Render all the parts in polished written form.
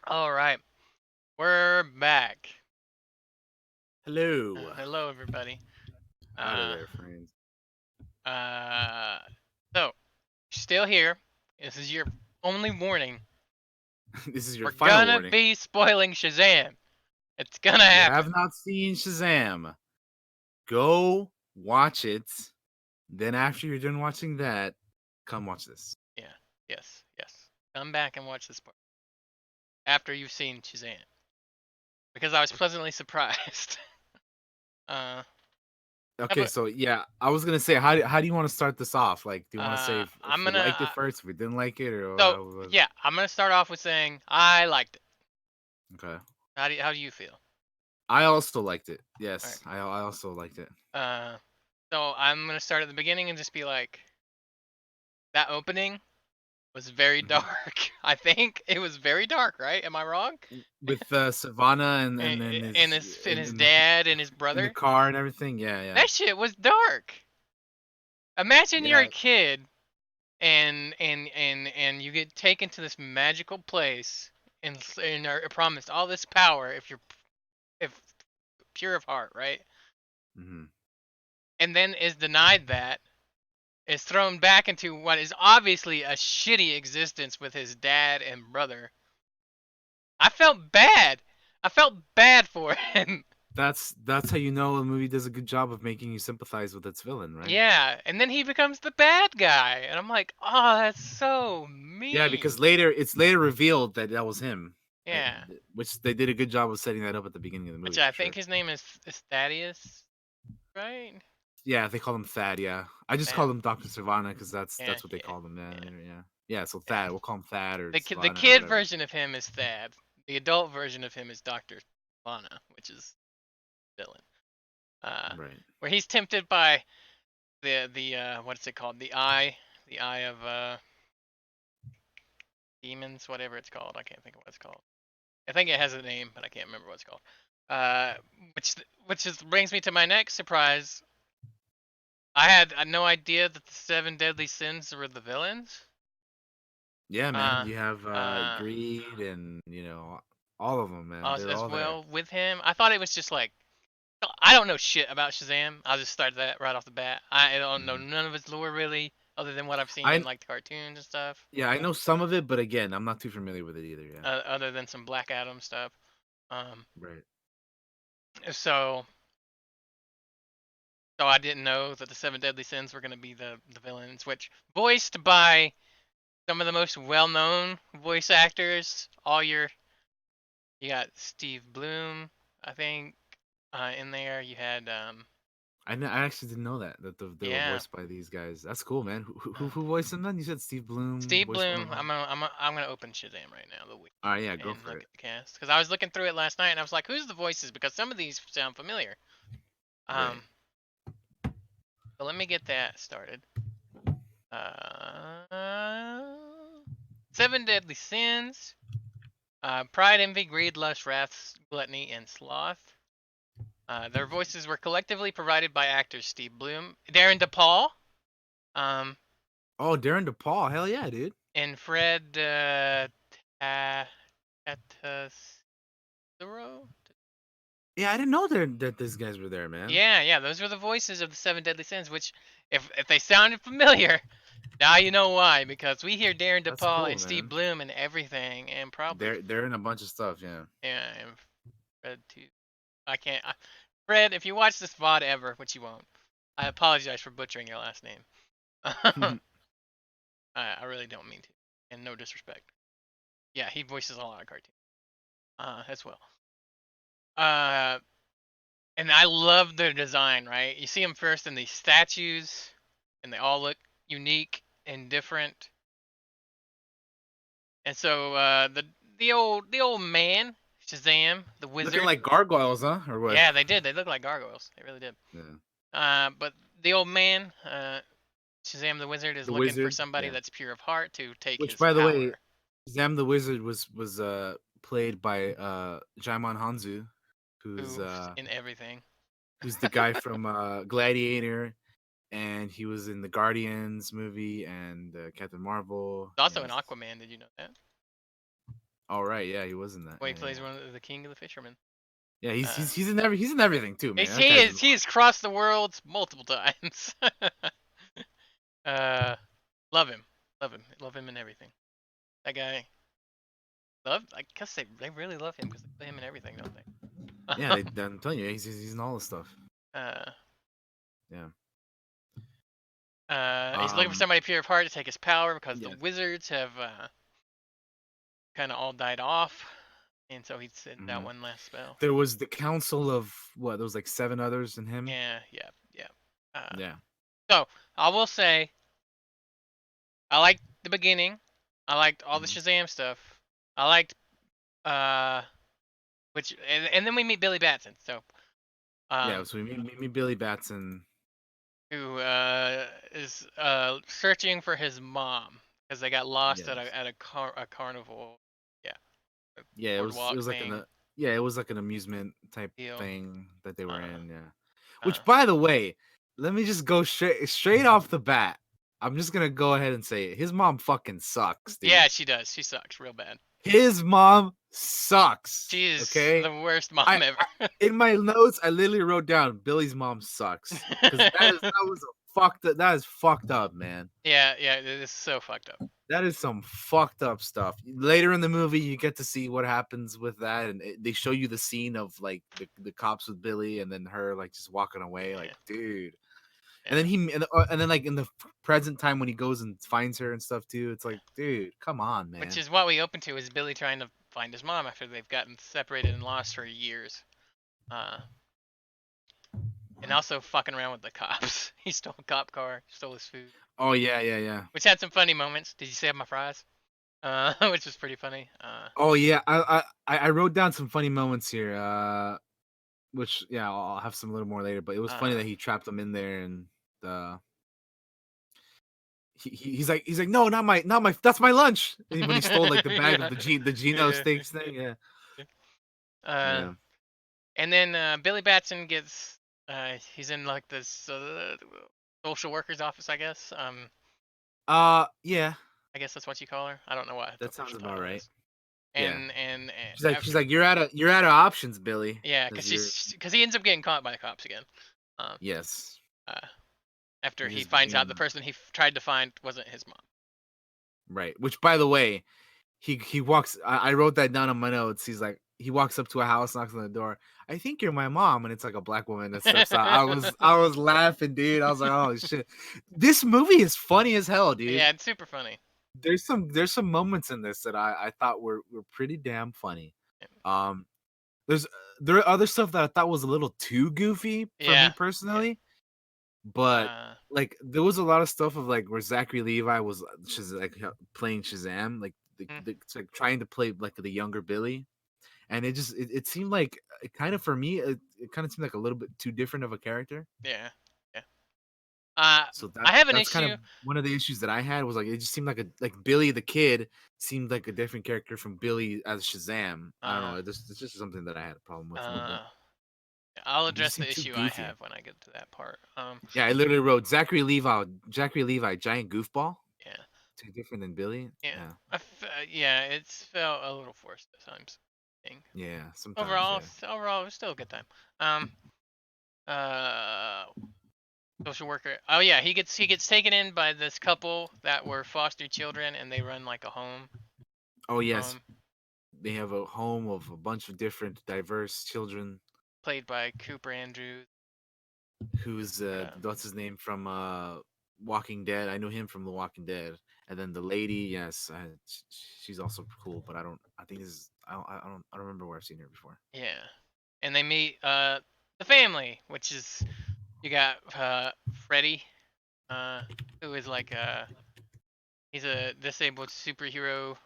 All right, we're back. Hello. Hello, everybody. Howdy Uh, there, friends. uh, so still here. This is your only warning. This is your We're final gonna warning. be spoiling Shazam. It's gonna If you happen. have not seen Shazam, go watch it. Then, after you're done watching that, come watch this. Yeah. Yes. Yes. Come back and watch this part after you've seen Shazam, because I was pleasantly surprised. uh, how Okay, about so yeah, I was gonna say, how do you want to start this off? Like, do you want to say I'm if we gonna. liked it first, if we didn't like it, or So how was? yeah, I'm gonna start off with saying I liked it. Okay, How do you feel? I also liked it. All Yes, right. I also liked it. Uh, so I'm gonna start at the beginning and just be like, that opening was very Mhm. dark. I think it was very dark, right? Am I wrong? With Savannah and then And his his dad and his in the brother. car and everything. Yeah, yeah, That shit was dark. Imagine you're a yeah. kid and you get taken to this magical place and are promised all this power if pure of heart, right? Hmm. And then is denied that, is thrown back into what is obviously a shitty existence with his dad and brother. I felt bad. I felt bad for him. That's how you know a movie does a good job of making you sympathize with its villain, right? Yeah, and then he becomes the bad guy, and I'm like, oh, that's so Yeah, mean. because it's later revealed that that was him, Yeah, which they did a good job of setting that up at the beginning of the which movie I for think sure. his name is Thaddeus, right? Yeah, they call him Thad. Yeah, I just Yeah, call him Doctor Savannah because yeah, that's what they yeah, call him. Yeah, yeah, yeah, yeah. So yeah. Thad, we'll call him Thad or The Savannah or kid whatever. version of him is Thad. The adult version of him is Doctor Lana, which is villain. Uh, Right. where he's tempted by the what's it called? The eye of demons, whatever it's called. I can't think of what it's called. I think it has a name, but I can't remember what it's called. Uh, which just brings me to my next surprise. I had no idea that the seven deadly sins were the villains. Yeah, man. Uh, You have uh, greed and all of them, man. They're as all there. well with him. I thought it was just like I don't know shit about Shazam. I'll just start that right off the bat. I don't know Hmm. none of his lore really, other than what I've seen in I like the cartoons and stuff. Yeah, I know some of it, but again, I'm not too familiar with it either. Yeah. Other than some Black Adam stuff. Um, Right. so so I didn't know that the seven deadly sins were going to be the villains, which voiced by some of the most well-known voice actors. You got Steve Bloom, I think, in there. You had I actually didn't know that they were yeah, voiced by these guys. That's cool, man. Who uh, who voiced them then? You said Steve Bloom Steve voiced one of Bloom. them. I'm gonna open Shazam right now, the wiki, All right, yeah, go and for look it. at the cast because I was looking through it last night and I was like, who's the voices? Because some of these sound familiar. Right. Um, but let me get that started. Uh, Seven deadly sins. Pride, envy, greed, lust, wrath, gluttony, and sloth. Their voices were collectively provided by actors Steve Bloom, Darren DePaul, um, Oh, Darren DePaul. Hell yeah, dude. and Fred Tatasciore. Yeah, I didn't know that these guys were there, man. Yeah, those were the voices of the Seven Deadly Sins. Which, if they sounded familiar, now you know why. Because we hear Darren That's DePaul cool, and Steve man. Bloom and everything, and probably They're in a bunch of stuff, yeah. yeah, and Fred too. I can't. Fred, if you watch this VOD ever, which you won't, I apologize for butchering your last name. I really don't mean to, and no disrespect. Yeah, he voices a lot of cartoons as well. Uh, and I love their design. Right, you see them first in these statues, and they all look unique and different. And so the old man Shazam, the Looking wizard. like gargoyles, huh? Or what? Yeah, they did. They look like gargoyles. They really did. Yeah. But the old man, Shazam the wizard, is The looking for wizard, somebody yeah. that's pure of heart to take Which, his by the way, power. Zam the wizard was played by Jaimon Hanzu, who's Who's uh in everything. who's the guy from Gladiator, and he was in the Guardians movie and Captain Marvel. Also in Yes. Aquaman. Did you know that? Oh right, yeah, he was in that. Where he Yeah, yeah, plays yeah. one of the king of the fishermen. Yeah, Uh, he's in everything too, man. That he guy's in. is he's crossed the worlds multiple times. uh, love him, love him and everything. That guy, love. I guess they really love him because they play him in everything, don't Yeah, they? I'm telling you, he's in all the stuff. uh, Yeah. he's looking for Um. somebody pure of heart to take his power because the Yeah. wizards have kind of all died off, and so he sent out Mhm. one last spell. There was the council of what? There was like 7 others in him. Yeah, yeah, yeah. Uh, Yeah. so I will say I liked the beginning. I liked all the Mhm. Shazam stuff. I liked uh, which and then we meet Billy Batson. So Yeah. um, So we meet Billy Batson. who is searching for his mom because they got lost at Yes. a carnival. Yeah, a Yeah. It boardwalk was like thing yeah, it was like an amusement type deal. thing that they were Uh, in. Yeah. uh, Which, by the way, let me just go straight off the bat. I'm just gonna go ahead and say it. His mom fucking sucks, dude. yeah, she does. She sucks real bad. His mom sucks. She is Okay. the worst mom I, ever. I in my notes I literally wrote down Billy's mom sucks because that is fucked up, man. Yeah, yeah, it is so fucked up. That is some fucked up stuff. Later in the movie, you get to see what happens with that, and they show you the scene of like the cops with Billy, and then her like just walking away, like Yeah, dude. And then yeah, and then like in the present time when he goes and finds her and stuff too, it's yeah. like, dude, come on, Which man. is what we open to is Billy trying to find his mom after they've gotten separated and lost for years. Uh, and also fucking around with the cops. He stole a cop car, stole his food, Oh yeah, yeah, yeah. which had some funny moments. Did you say my fries? Which was pretty funny. Oh yeah, I wrote down some funny moments here. Which yeah, I'll have some a little more later. But it was funny uh, that he trapped them in there, and uh, he's like, no, not my that's my lunch. And when he stole like the bag of yeah, the Geno yeah. steaks thing, yeah, Uh, yeah, and then Billy Batson gets he's in like this social worker's office, I guess. yeah, I guess that's what you call her. I don't know what the that sounds official about title right. is. Yeah, And she's after like you're out of options, Billy, yeah, because you're because he ends up getting caught by the cops again. Um, yes, uh, after you're he just finds out the being person he tried to find wasn't his mom. right. Which by the way, he walks. I wrote that down on my notes. He's like he walks up to a house, knocks on the door. I think you're my mom, and it's like a black woman that steps out. I was laughing, dude. I was like, oh shit, this movie is funny as hell, dude. Yeah, it's super funny. There's some moments in this that I thought were pretty damn funny. Um, there's there are other stuff that I thought was a little too goofy for me Yeah, yeah. personally, but Uh, like there was a lot of stuff of like where Zachary Levi was like playing Shazam, like mm, it's like trying to play like the younger Billy, and it seemed like it kind of for me it kind of seemed like a little bit too different of a character. yeah, yeah. Uh, So I have an that's kind of issue. one of the issues that I had was like it just seemed like Billy the Kid seemed like a different character from Billy as Shazam. I don't Uh, know. It's just something that I had a problem with a little bit. uh, I'll It just address the seemed too issue I goofy. have when I get to that part. Yeah, I literally wrote Zachary Levi, giant goofball. Yeah, Too different than Billy. yeah. Yeah, Yeah, it's felt a little forced at times. I think. yeah. Sometimes, Overall, yeah. overall, it was still a good time. Um, uh, social worker. Oh yeah, he gets taken in by this couple that were foster children, and they run like a home. Oh yes, Home they have a home of a bunch of different diverse children. played by Cooper Andrews. Who's Uh, what's his name from Walking Dead? I know him from The Walking Dead. And then the lady, yes, she's also cool, but I don't. I think this is I don't remember where I've seen her before. yeah, and they meet the family, which is you got Freddy, uh, who is like he's a disabled superhero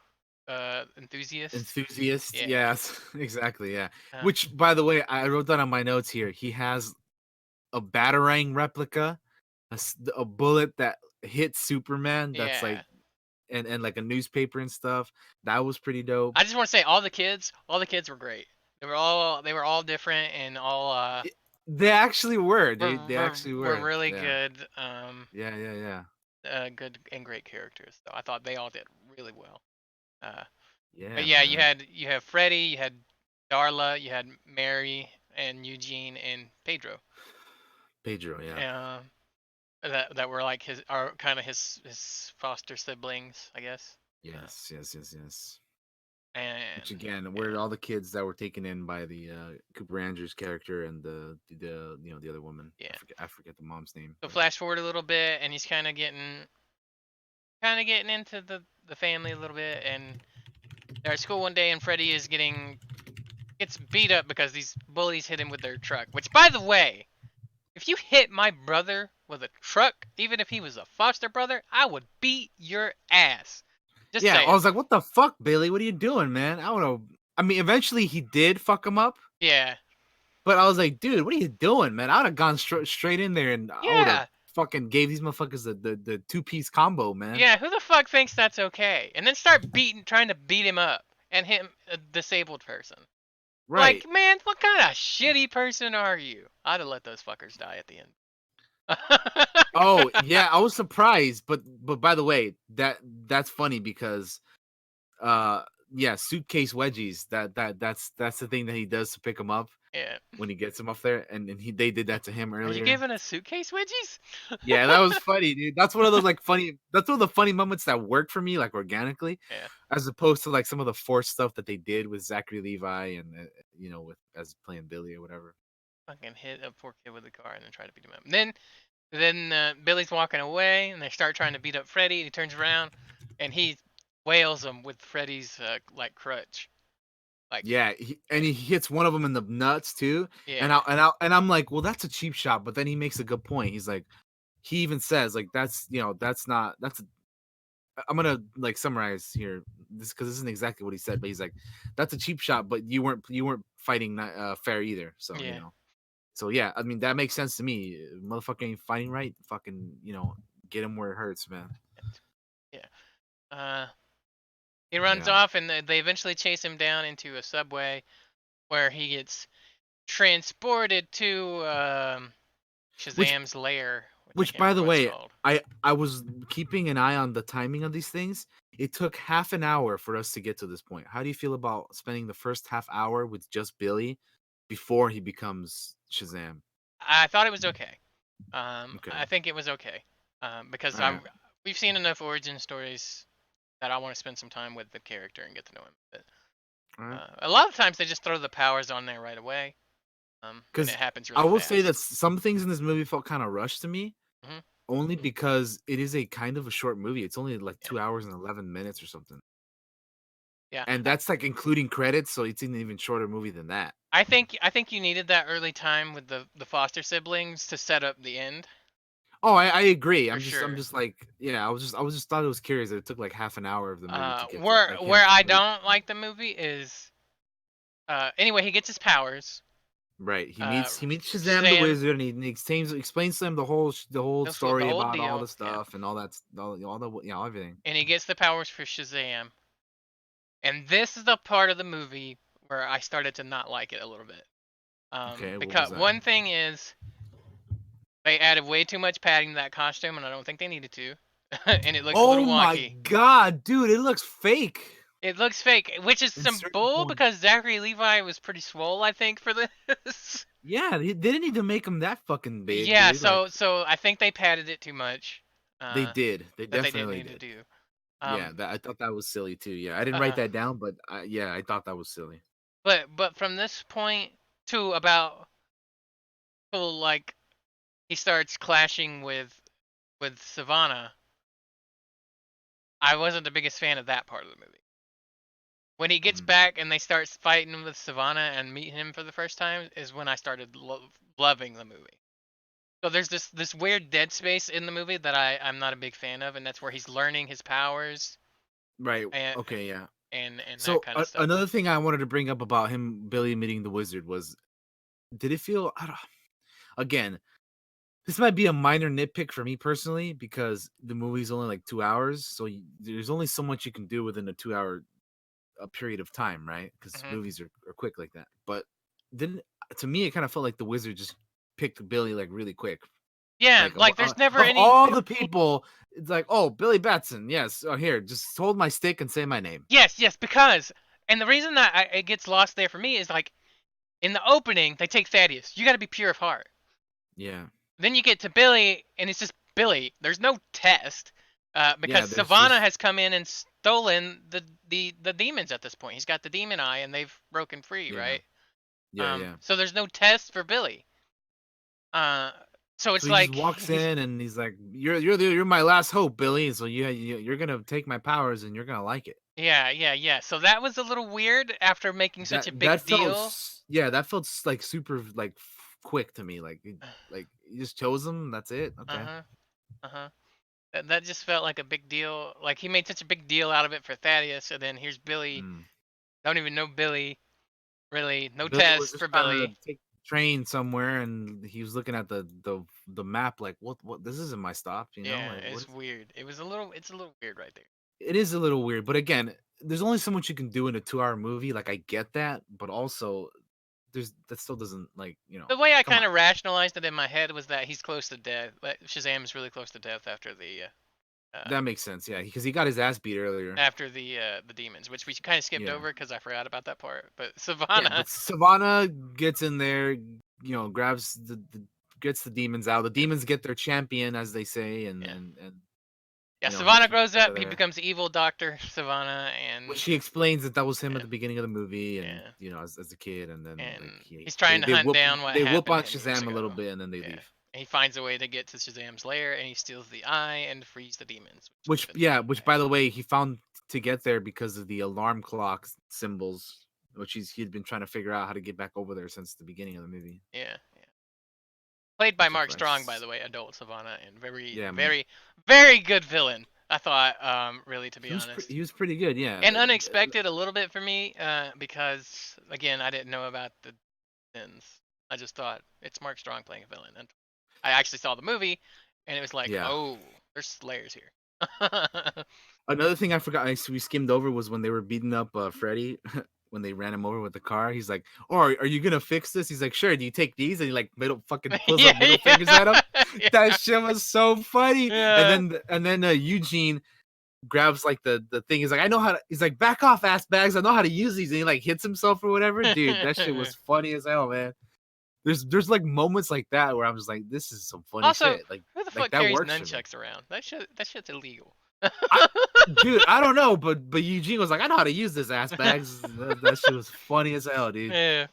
enthusiast. Enthusiast, Yeah. yes, exactly, yeah. Uh, Which, by the way, I wrote that on my notes here. He has a batarang replica, a bullet that hit Superman. That's like yeah. and like a newspaper and stuff. That was pretty dope. I just want to say all the kids were great. They were all different and all They actually were, were dude. They were, actually were were. really Yeah, good yeah, yeah, yeah. good and great characters. So I thought they all did really well. Uh But Yeah, yeah, man. you have Freddy, you had Darla, you had Mary and Eugene and Pedro. Pedro, yeah. Uh, that were like his are kind of his foster siblings, I guess. Uh, Yes. and Which again, were yeah, all the kids that were taken in by the Cooper Andrews character and the the other woman. yeah. I forget the mom's name, So but flash forward a little bit, and he's kind of getting into the family a little bit, and they're at school one day, and Freddy is gets beat up because these bullies hit him with their truck. Which, by the way, if you hit my brother with a truck, even if he was a foster brother, I would beat your ass. Just yeah, I saying. was like, "What the fuck, Billy? What are you doing, man?" I don't know. I mean, eventually he did fuck him up, Yeah. but I was like, "Dude, what are you doing, man?" I would have gone straight in there and I would have Yeah. fucking gave these motherfuckers the two-piece combo, man. Yeah, who the fuck thinks that's okay? And then start trying to beat him up and hit a disabled person. Like, Right. man, what kind of shitty person are you? I'd have let those fuckers die at the end. Oh yeah, I was surprised, but by the way, that's funny because uh yeah, suitcase wedgies. That's the thing that he does to pick him up Yeah. when he gets him up there, and they did that to him Are you earlier. giving us suitcase wedgies? Yeah, that was funny, dude. That's one of those like funny. That's one of the funny moments that work for me, like organically, Yeah. as opposed to like some of the forced stuff that they did with Zachary Levi and with as playing Billy or whatever. Fucking hit a poor kid with a car and then try to beat him up. Then Billy's walking away and they start trying to beat up Freddy. And he turns around and he wails him with Freddy's like crutch. Like, Yeah, and he hits one of them in the nuts too, yeah, and I'm like, well, that's a cheap shot, but then he makes a good point. He's like, he even says like that's not that's. I'm gonna like summarize here this because this isn't exactly what he said, but he's like, that's a cheap shot, but you weren't fighting fair either. So yeah, so yeah, I mean that makes sense to me. Motherfucker ain't fighting right. Fucking get him where it hurts, man. yeah. Uh, he runs Yeah. off and they eventually chase him down into a subway where he gets transported to Which Shazam's lair, which I Which, can't by remember the what it's way, called. I was keeping an eye on the timing of these things. It took half an hour for us to get to this point. How do you feel about spending the first half hour with just Billy before he becomes Shazam? I thought it was okay. Okay. I think it was okay. Because All right. we've seen enough origin stories that I want to spend some time with the character and get to know him. But All right. a lot of times they just throw the powers on there right away. And it Because happens I really will say that fast. some things in this movie felt kind of rushed to me, Hmm. only because it is a kind of a short movie. It's only like Yeah, 2 hours and 11 minutes or something, yeah. and that's like including credits, so it's an even shorter movie than that. I think you needed that early time with the foster siblings to set up the end Oh, I agree. for I'm sure. just like, yeah, I was just thought it was curious that it took like half an hour of the movie to get to Where like him where I finally. don't like the movie is anyway he gets his powers. Right. He Uh, meets Shazam the Shazam, Wizard, and he explains to him the whole the story whole about all deal. the Yeah, stuff and all that all the everything. and he gets the powers for Shazam. And this is the part of the movie where I started to not like it a little bit. Okay, what was Because that? one thing is they added way too much padding to that costume, and I don't think they needed to. And it looks a little Oh my wonky. god, dude, it looks fake It looks fake, which is in some certain bull points. because Zachary Levi was pretty swole, I think, for this. Yeah, they didn't need to make him that fucking big, Yeah, dude. Like so I think they padded it too much. they Uh, did. They that they didn't definitely need to did. do. Yeah, Um, I thought that was silly too. Yeah, I didn't write uh, that down, but yeah, I thought that was silly. but from this point to about till like he starts clashing with Savannah, I wasn't the biggest fan of that part of the movie. When he gets Mm. back and they start fighting with Savannah and meet him for the first time is when I started loving the movie. So there's this weird dead space in the movie that I'm not a big fan of, and that's where he's learning his powers Right. and Okay. Yeah. and that So kind of stuff. another thing I wanted to bring up about him, Billy meeting the wizard, was did it feel? I don't, again, this might be a minor nitpick for me personally because the movie's only like 2 hours, so there's only so much you can do within a 2 hour period of time, right? Because Hmm. movies are quick like that. But didn't to me it kind of felt like the wizard just picked Billy like really quick. Yeah, Like like there's never of any. all the people, it's like, oh, Billy Batson, yes. Oh, here, just hold my stick and say my name. Yes, yes, because and the reason that it gets lost there for me is like in the opening they take Thaddeus. You got to be pure of heart. Yeah, Then you get to Billy, and it's just Billy. There's no test because yeah. There's Savannah just has come in and stolen the demons at this point. He's got the demon eye, and they've broken free, yeah, right? yeah, yeah. So there's no test for Billy. Uh, so So it's he just like walks he's in and he's like, you're my last hope, Billy. So you're gonna take my powers and you're gonna like it." yeah, yeah, yeah. So that was a little weird after making such a That big felt deal. yeah, that felt like super like quick to me. Like you just chose him. That's it. Uh Okay. huh. Uh huh. That just felt like a big deal. Like he made such a big deal out of it for Thaddeus, and then here's Billy. Mm. Don't even know Billy. Really, no Billy was test just for trying to Billy. take the train somewhere, and he was looking at the map, like, what? This isn't my stop, you know? Yeah, Like, what it's is? weird. It's a little weird right there. It is a little weird, but again, there's only so much you can do in a 2 hour movie. Like, I get that, but also there's that still doesn't like The way I come on. kind of rationalized it in my head was that he's close to death. Shazam is really close to death That makes sense, yeah, because he got his ass beat earlier. after the demons, which we kind of skipped Yeah. over because I forgot about that part. But Yeah, Savannah, but Savannah gets in there, grabs gets the demons out. The yeah, demons get their champion, as they say, and yeah, yeah. he Savannah gets grows out of up. He there. becomes evil Doctor Savannah, Which and he explains that was him at yeah, the beginning of the movie, and yeah, as a kid, and then like and he's trying to hunt down what they whoop happened on to him years Shazam a little ago. bit, and then they Yeah. leave. And he finds a way to get to Shazam's lair, and he steals the eye and frees the demons, which would Which have been which by the way, he found to get there because of the alarm clock symbols, which he'd been trying to figure out how to get back over there since the beginning of the movie. yeah, yeah. Played by Which is Mark like, Strong, by the way, adult Savannah, and very, yeah, very, very good villain. I thought, really, to be honest, he was pretty good, yeah. and unexpected a little bit for me, because again, I didn't know about the sins. I just thought it's Mark Strong playing a villain, and I actually saw the movie, and it was like, Yeah. oh, there's layers here. Another thing I forgot we skimmed over was when they were beating up Freddy when they ran him over with the car. He's like, "Oh, are you gonna fix this?" He's like, "Sure." Do you take these? And he like fucking pulls up Yeah, middle yeah, fingers at him. yeah. That shit was so funny. Yeah. And then Eugene grabs like the thing. He's like, "I know how to." He's like, "Back off, ass bags. I know how to use these." And he like hits himself or whatever. Dude, that shit was funny as hell, man. There's like moments like that where I'm just like, this is some funny Also, shit. who the Like fuck that carries works for me. nunchucks around? That shit's illegal. I, dude, I don't know, but Eugene was like, I know how to use this ass bags. That shit was funny as hell, dude. Yeah.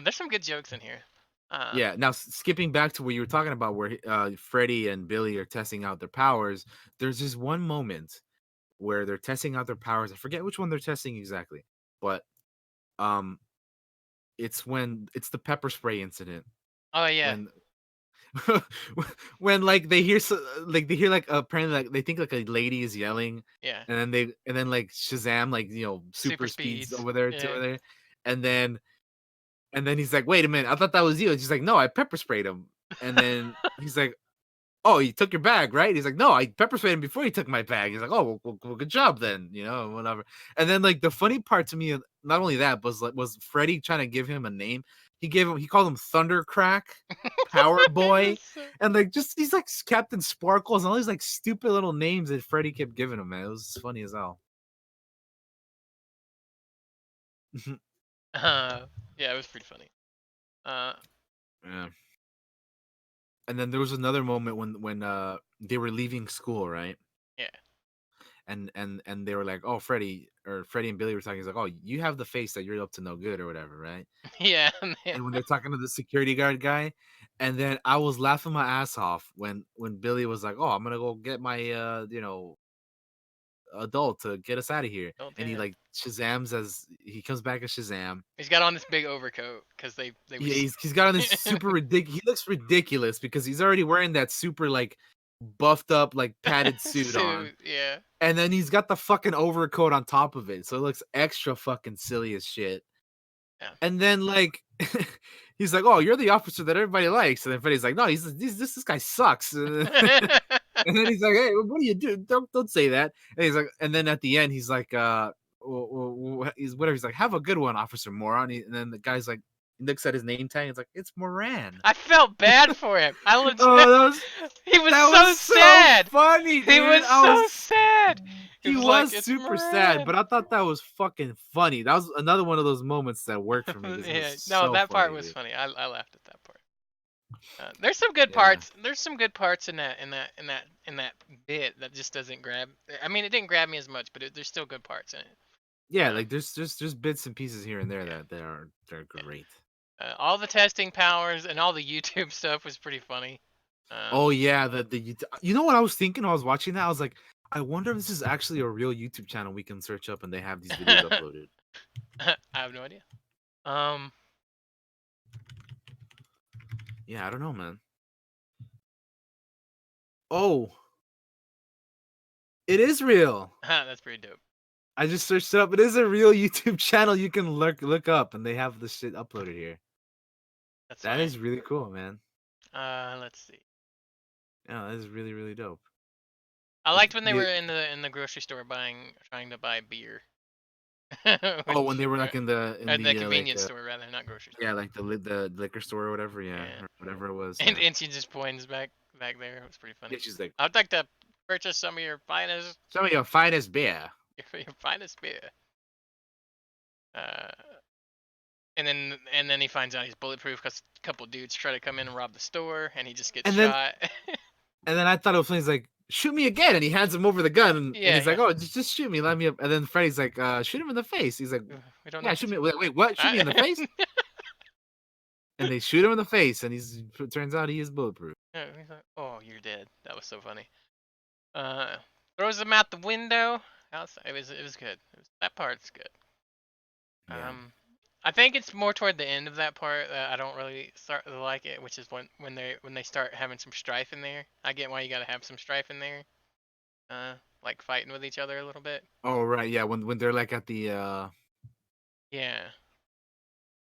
There's some good jokes in here. Yeah. Now skipping back to what you were talking about, where Freddy and Billy are testing out their powers. There's this one moment where they're testing out their powers. I forget which one they're testing exactly, but um, it's the pepper spray incident Oh yeah, when when like they hear like apparently like they think like a lady is yelling, yeah. and then like Shazam like Super super speeds speeds. over there to Yeah. over there, and then he's like, wait a minute, I thought that was you. And she's like, no, I pepper sprayed him. And then he's like, oh, you took your bag, right? He's like, no, I pepper sprayed him before he took my bag. He's like, oh, well, good job then, whatever. And then like the funny part to me, not only that, was Freddy trying to give him a name. He called him Thundercrack, Power Boy, and like just he's like Captain Sparkles and all these like stupid little names that Freddy kept giving him. Man, it was funny as hell. Yeah, it was pretty funny. Yeah. And then there was another moment when they were leaving school, right? Yeah. And they were like, oh, Freddie and Billy were talking. He's like, oh, you have the face that you're up to no good or whatever, right? Yeah. And when they're talking to the security guard guy, and then I was laughing my ass off when Billy was like, oh, I'm gonna go get my adult to get us out of here, Oh and he damn. like Shazams as he comes back as Shazam. He's got on this big overcoat because they Yeah, he's got on this super ridiculous. He looks ridiculous because he's already wearing that super like buffed up like padded suit on. Yeah. And then he's got the fucking overcoat on top of it. So it looks extra fucking silly as shit. Yeah. And then like he's like, "Oh, you're the officer that everybody likes." And then Freddy's like, "No, this guy sucks." And then he's like, "Hey, what do you do? Don't say that." And he's like, and then at the end he's like, he's whatever. He's like, "Have a good one, Officer Moron." And then the guy's like, He looks at his name tag. It's like it's Moran. I felt bad for him. I legit. Oh, He was that so was sad. funny, He dude. was so sad. He He was like, was "It's super sad, Moran." but I thought that was fucking funny. That was another one of those moments that worked for me because it was Yeah, no, so that part funny, was dude. funny. I laughed at that part. There's some good Yeah. parts. There's some good parts in that bit that just doesn't grab. I mean, it didn't grab me as much, but there's still good parts in it. Yeah, like there's just bits and pieces here and there Yeah. that they're Yeah. great. All the testing powers and all the YouTube stuff was pretty funny. Oh yeah, you know what I was thinking? I was watching that. I was like, I wonder if this is actually a real YouTube channel we can search up and they have these videos uploaded. I have no idea. Um, Yeah, I don't know, man. Oh, it is real. that's pretty dope. I just searched it up. It is a real YouTube channel you can look up, and they have the shit uploaded here. That's That fine. is really cool, man. Let's see. Yeah, that is really really dope. I liked when they were in the grocery store trying to buy beer. Oh, when they were like in the convenience store rather, not grocery store. yeah, like the liquor store or whatever, yeah, Yeah. or whatever it was. And Yeah. and she just points back there. It was pretty funny. Yeah, she's like, I'd like to purchase some of your some of your finest beer. your finest beer. Uh, and then he finds out he's bulletproof because a couple dudes try to come in and rob the store, and he just gets shot. And then I thought it was like, shoot me again, and he hands him over the gun, and he's like, oh, just shoot me, let me up. And then Freddy's like, shoot him in the face. He's like, We don't yeah, shoot me. Wait, what? Shoot me in the face? And they shoot him in the face, and turns out he is bulletproof. Yeah, he's like, oh, you're dead. That was so funny. Throws him out the window. It was good. That part's good. Yeah. I think it's more toward the end of that part that I don't really start to like it, which is when they start having some strife in there. I get why you gotta have some strife in there. Like fighting with each other a little bit. Oh right, yeah. When they're like at the Yeah.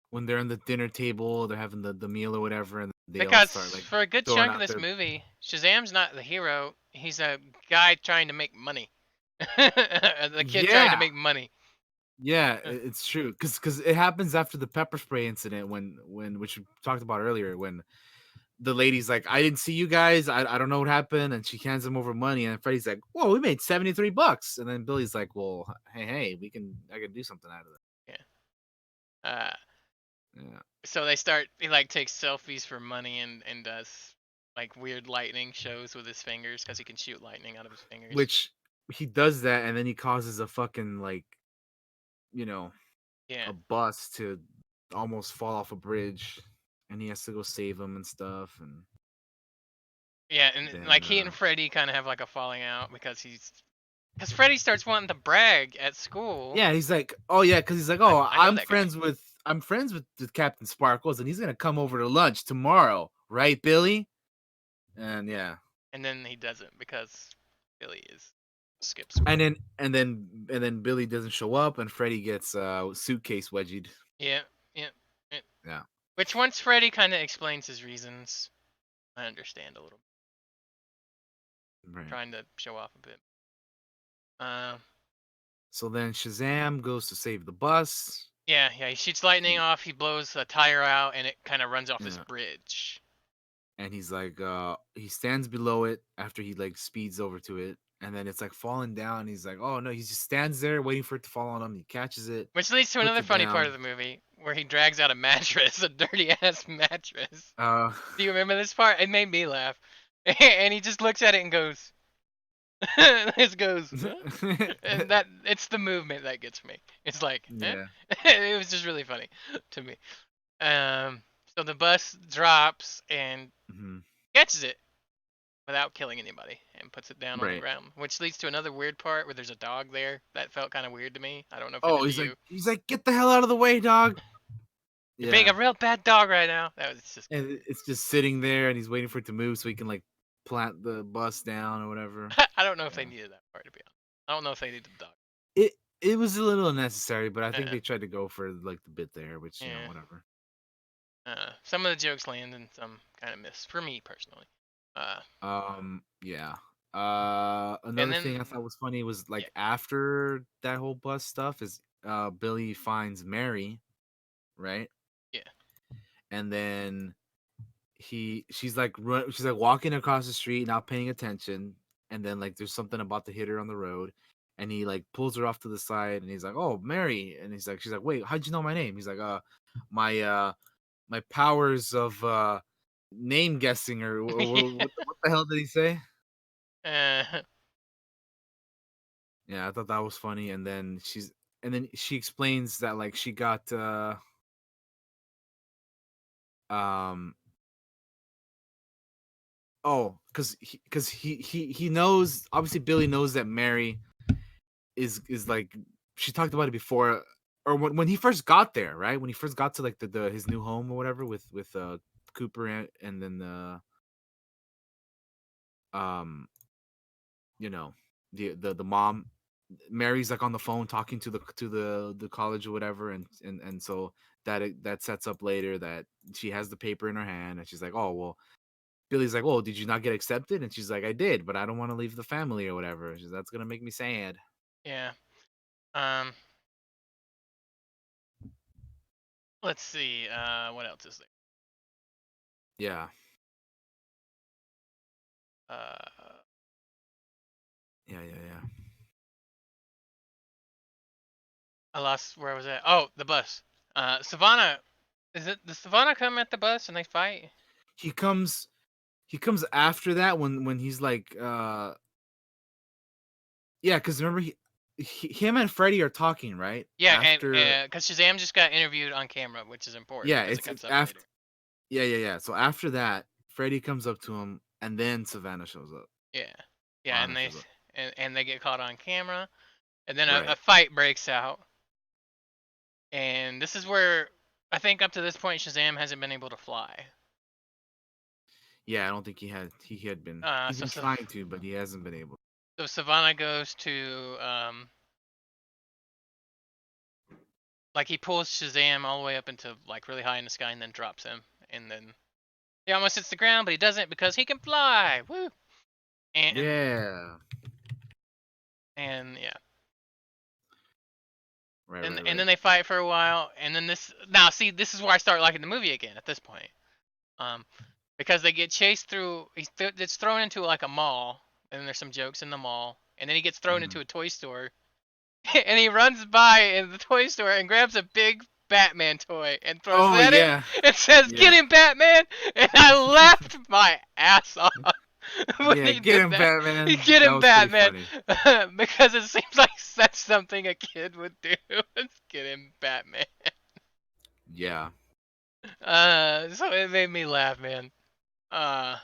when they're in the dinner table, they're having the meal or whatever, and they all Because start like for a good throwing chunk of out this their movie, Shazam's not the hero. He's a guy trying to make money. The kid trying to make money. Yeah, it's true. Cause it happens after the pepper spray incident when which we talked about earlier, when the lady's like, I didn't see you guys, I don't know what happened, and she hands him over money, and Freddy's like, whoa, we made $73. And then Billy's like, well, hey, I can do something out of it. Yeah. Yeah. So he like takes selfies for money and does like weird lightning shows with his fingers because he can shoot lightning out of his fingers. Which he does that, and then he causes a fucking like, a bus to almost fall off a bridge, and he has to go save him and stuff. And yeah, and then, like he and Freddy kind of have like a falling out because Freddy starts wanting to brag at school. Yeah, he's like, oh yeah, because he's like, oh, I'm friends guy. with Captain Sparkles, and he's gonna come over to lunch tomorrow, right, Billy? And yeah, and then he doesn't because Billy skips school. And then Billy doesn't show up, and Freddy gets suitcase wedged. Yeah. Yeah. Which once Freddy kind of explains his reasons, I understand a little. Right. Trying to show off a bit. So then Shazam goes to save the bus. Yeah, he shoots lightning off. He blows a tire out, and it kind of runs off this bridge. And he's like, he stands below it after he like speeds over to it, and then it's like falling down. He's like, oh no, he just stands there waiting for it to fall on him. He catches it, which leads to another funny part of the movie where he drags out a mattress, a dirty ass mattress. Do you remember this part? It made me laugh. And he just looks at it and goes, this goes, huh? And that it's the movement that gets me. It's like, yeah. It was just really funny to me. So the bus drops and catches it without killing anybody and puts it down on the ground, which leads to another weird part where there's a dog there that felt kind of weird to me. I don't know if he's like, get the hell out of the way, dog. You're being a real bad dog right now. That was just. And it's just sitting there, and he's waiting for it to move so he can like plant the bus down or whatever. I don't know if they needed that part, to be honest. I don't know if they needed the dog. It was a little unnecessary, but I think they tried to go for like the bit there, which whatever. Some of the jokes land and some kind of miss for me personally. Yeah. Another thing I thought was funny was like after that whole bus stuff is Billy finds Mary, right? Yeah. and then she's like walking across the street, not paying attention, and then like there's something about to hit her on the road, and he like pulls her off to the side, and he's like, "Oh, Mary," and she's like, "Wait, how'd you know my name?" He's like, my my powers of name guessing, or what the hell did he say?" uh, Yeah, I thought that was funny, and then she explains that like she got um oh, because he knows, obviously Billy knows that Mary is like, she talked about it before, or when he first got there, right? When he first got to like the his new home or whatever with Cooper and then um you know the mom, Mary's like on the phone talking to the college or whatever, and so that sets up later that she has the paper in her hand, and she's like, "Oh, well." Billy's like, "Oh, did you not get accepted?" And she's like, "I did, but I don't want to leave the family or whatever." She's, "That's gonna make me sad." yeah. Um, let's see. What else is there? Yeah, Uh, yeah. I lost where I was at. Oh, the bus. Savannah. Does Savannah come at the bus and they fight? He comes he comes after that when he's like yeah, because remember him and Freddy are talking, right? Yeah, After, and because Shazam just got interviewed on camera, which is important yeah, because it it's comes up after, later. yeah. So after that, Freddy comes up to him, and then Savannah shows up. Yeah, yeah, Anna shows up. and they get caught on camera, and then a Right. fight breaks out, and this is where I think up to this point Shazam hasn't been able to fly. Yeah, I don't think he had been, Uh, he's so been so trying to, but he hasn't been able. so Savannah goes to like he pulls Shazam all the way up into like really high in the sky and then drops him, and then he almost hits the ground, but he doesn't because he can fly. Woo! And Yeah. and yeah. Right, And right, and right. then they fight for a while, and then this now see this is where I start liking the movie again at this point, um, because they get chased through. It's thrown into like a mall, and there's some jokes in the mall, and then he gets thrown Mhm. into a toy store, and he runs by in the toy store and grabs a big Batman toy and throws it Oh at him yeah, and says, "Get yeah, him, Batman!" And I laughed my ass off when yeah. he Get did him, that. Batman. Get That him, was pretty Batman, funny. because it seems like that's something a kid would do. Get him, Batman. Yeah. So it made me laugh, man. Uh,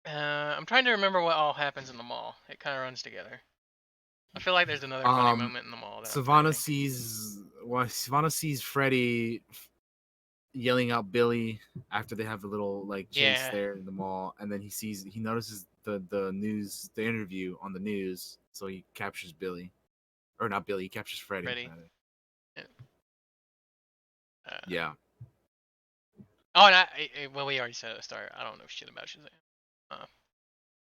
I'm trying to remember what all happens in the mall. It kind of runs together. I feel like there's another funny Um, moment in the mall that I'm Savannah forgetting. sees Savannah sees Freddy yelling out Billy after they have a little like chase Yeah, there in the mall, and then he notices the interview on the news, so he captures Billy, or not Billy, he captures Freddy Freddy. rather. Yeah. Uh, Yeah. oh, and well, we already said at the start. I don't know shit about Shazam. Uh,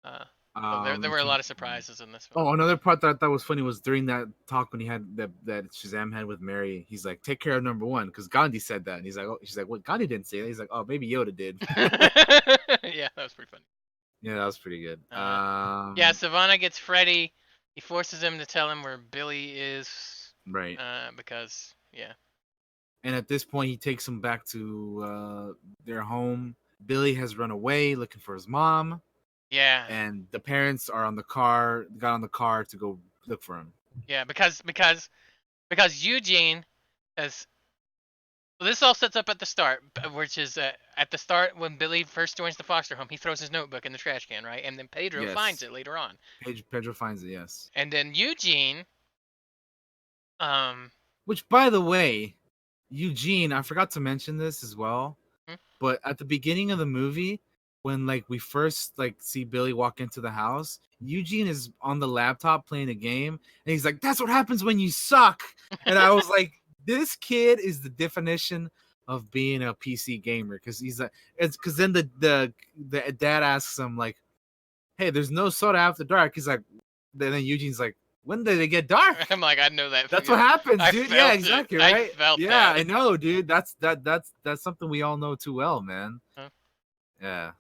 uh, so there Let me were a think. lot of surprises in this film. Oh, another part that I thought was funny was during that talk when he had that Shazam had with Mary. He's like, "Take care of number one," because Gandhi said that, and he's like, "Oh," she's like, "What? Gandhi didn't say that." He's like, "Oh, maybe Yoda did." Yeah, that was pretty funny. Yeah, that was pretty good. Yeah, Savannah gets Freddy. He forces him to tell him where Billy is, Right. because yeah, And at this point, he takes him back to their home. Billy has run away looking for his mom, yeah, and the parents got on the car to go look for him. yeah, because Eugene has. Well, this all sets up at the start, which is at the start when Billy first joins the foster home. He throws his notebook in the trash can, right? And then Pedro finds Yes. it later on. Pedro finds it, yes. And then Eugene, um, Which, by the way, Eugene, I forgot to mention this as well, hmm? but at the beginning of the movie, when like we first like see Billy walk into the house, Eugene is on the laptop playing a game, and he's like, "That's what happens when you suck." And I was like, "This kid is the definition of being a PC gamer," because he's like, it's because then the dad asks him like, "Hey, there's no soda after dark." He's like, then Eugene's like, when did it get dark? I'm like, I know that. That's what happens, I dude. Yeah, felt exactly, it. right? I felt Yeah, that. I know, dude. That's something we all know too well, man. Huh? Yeah.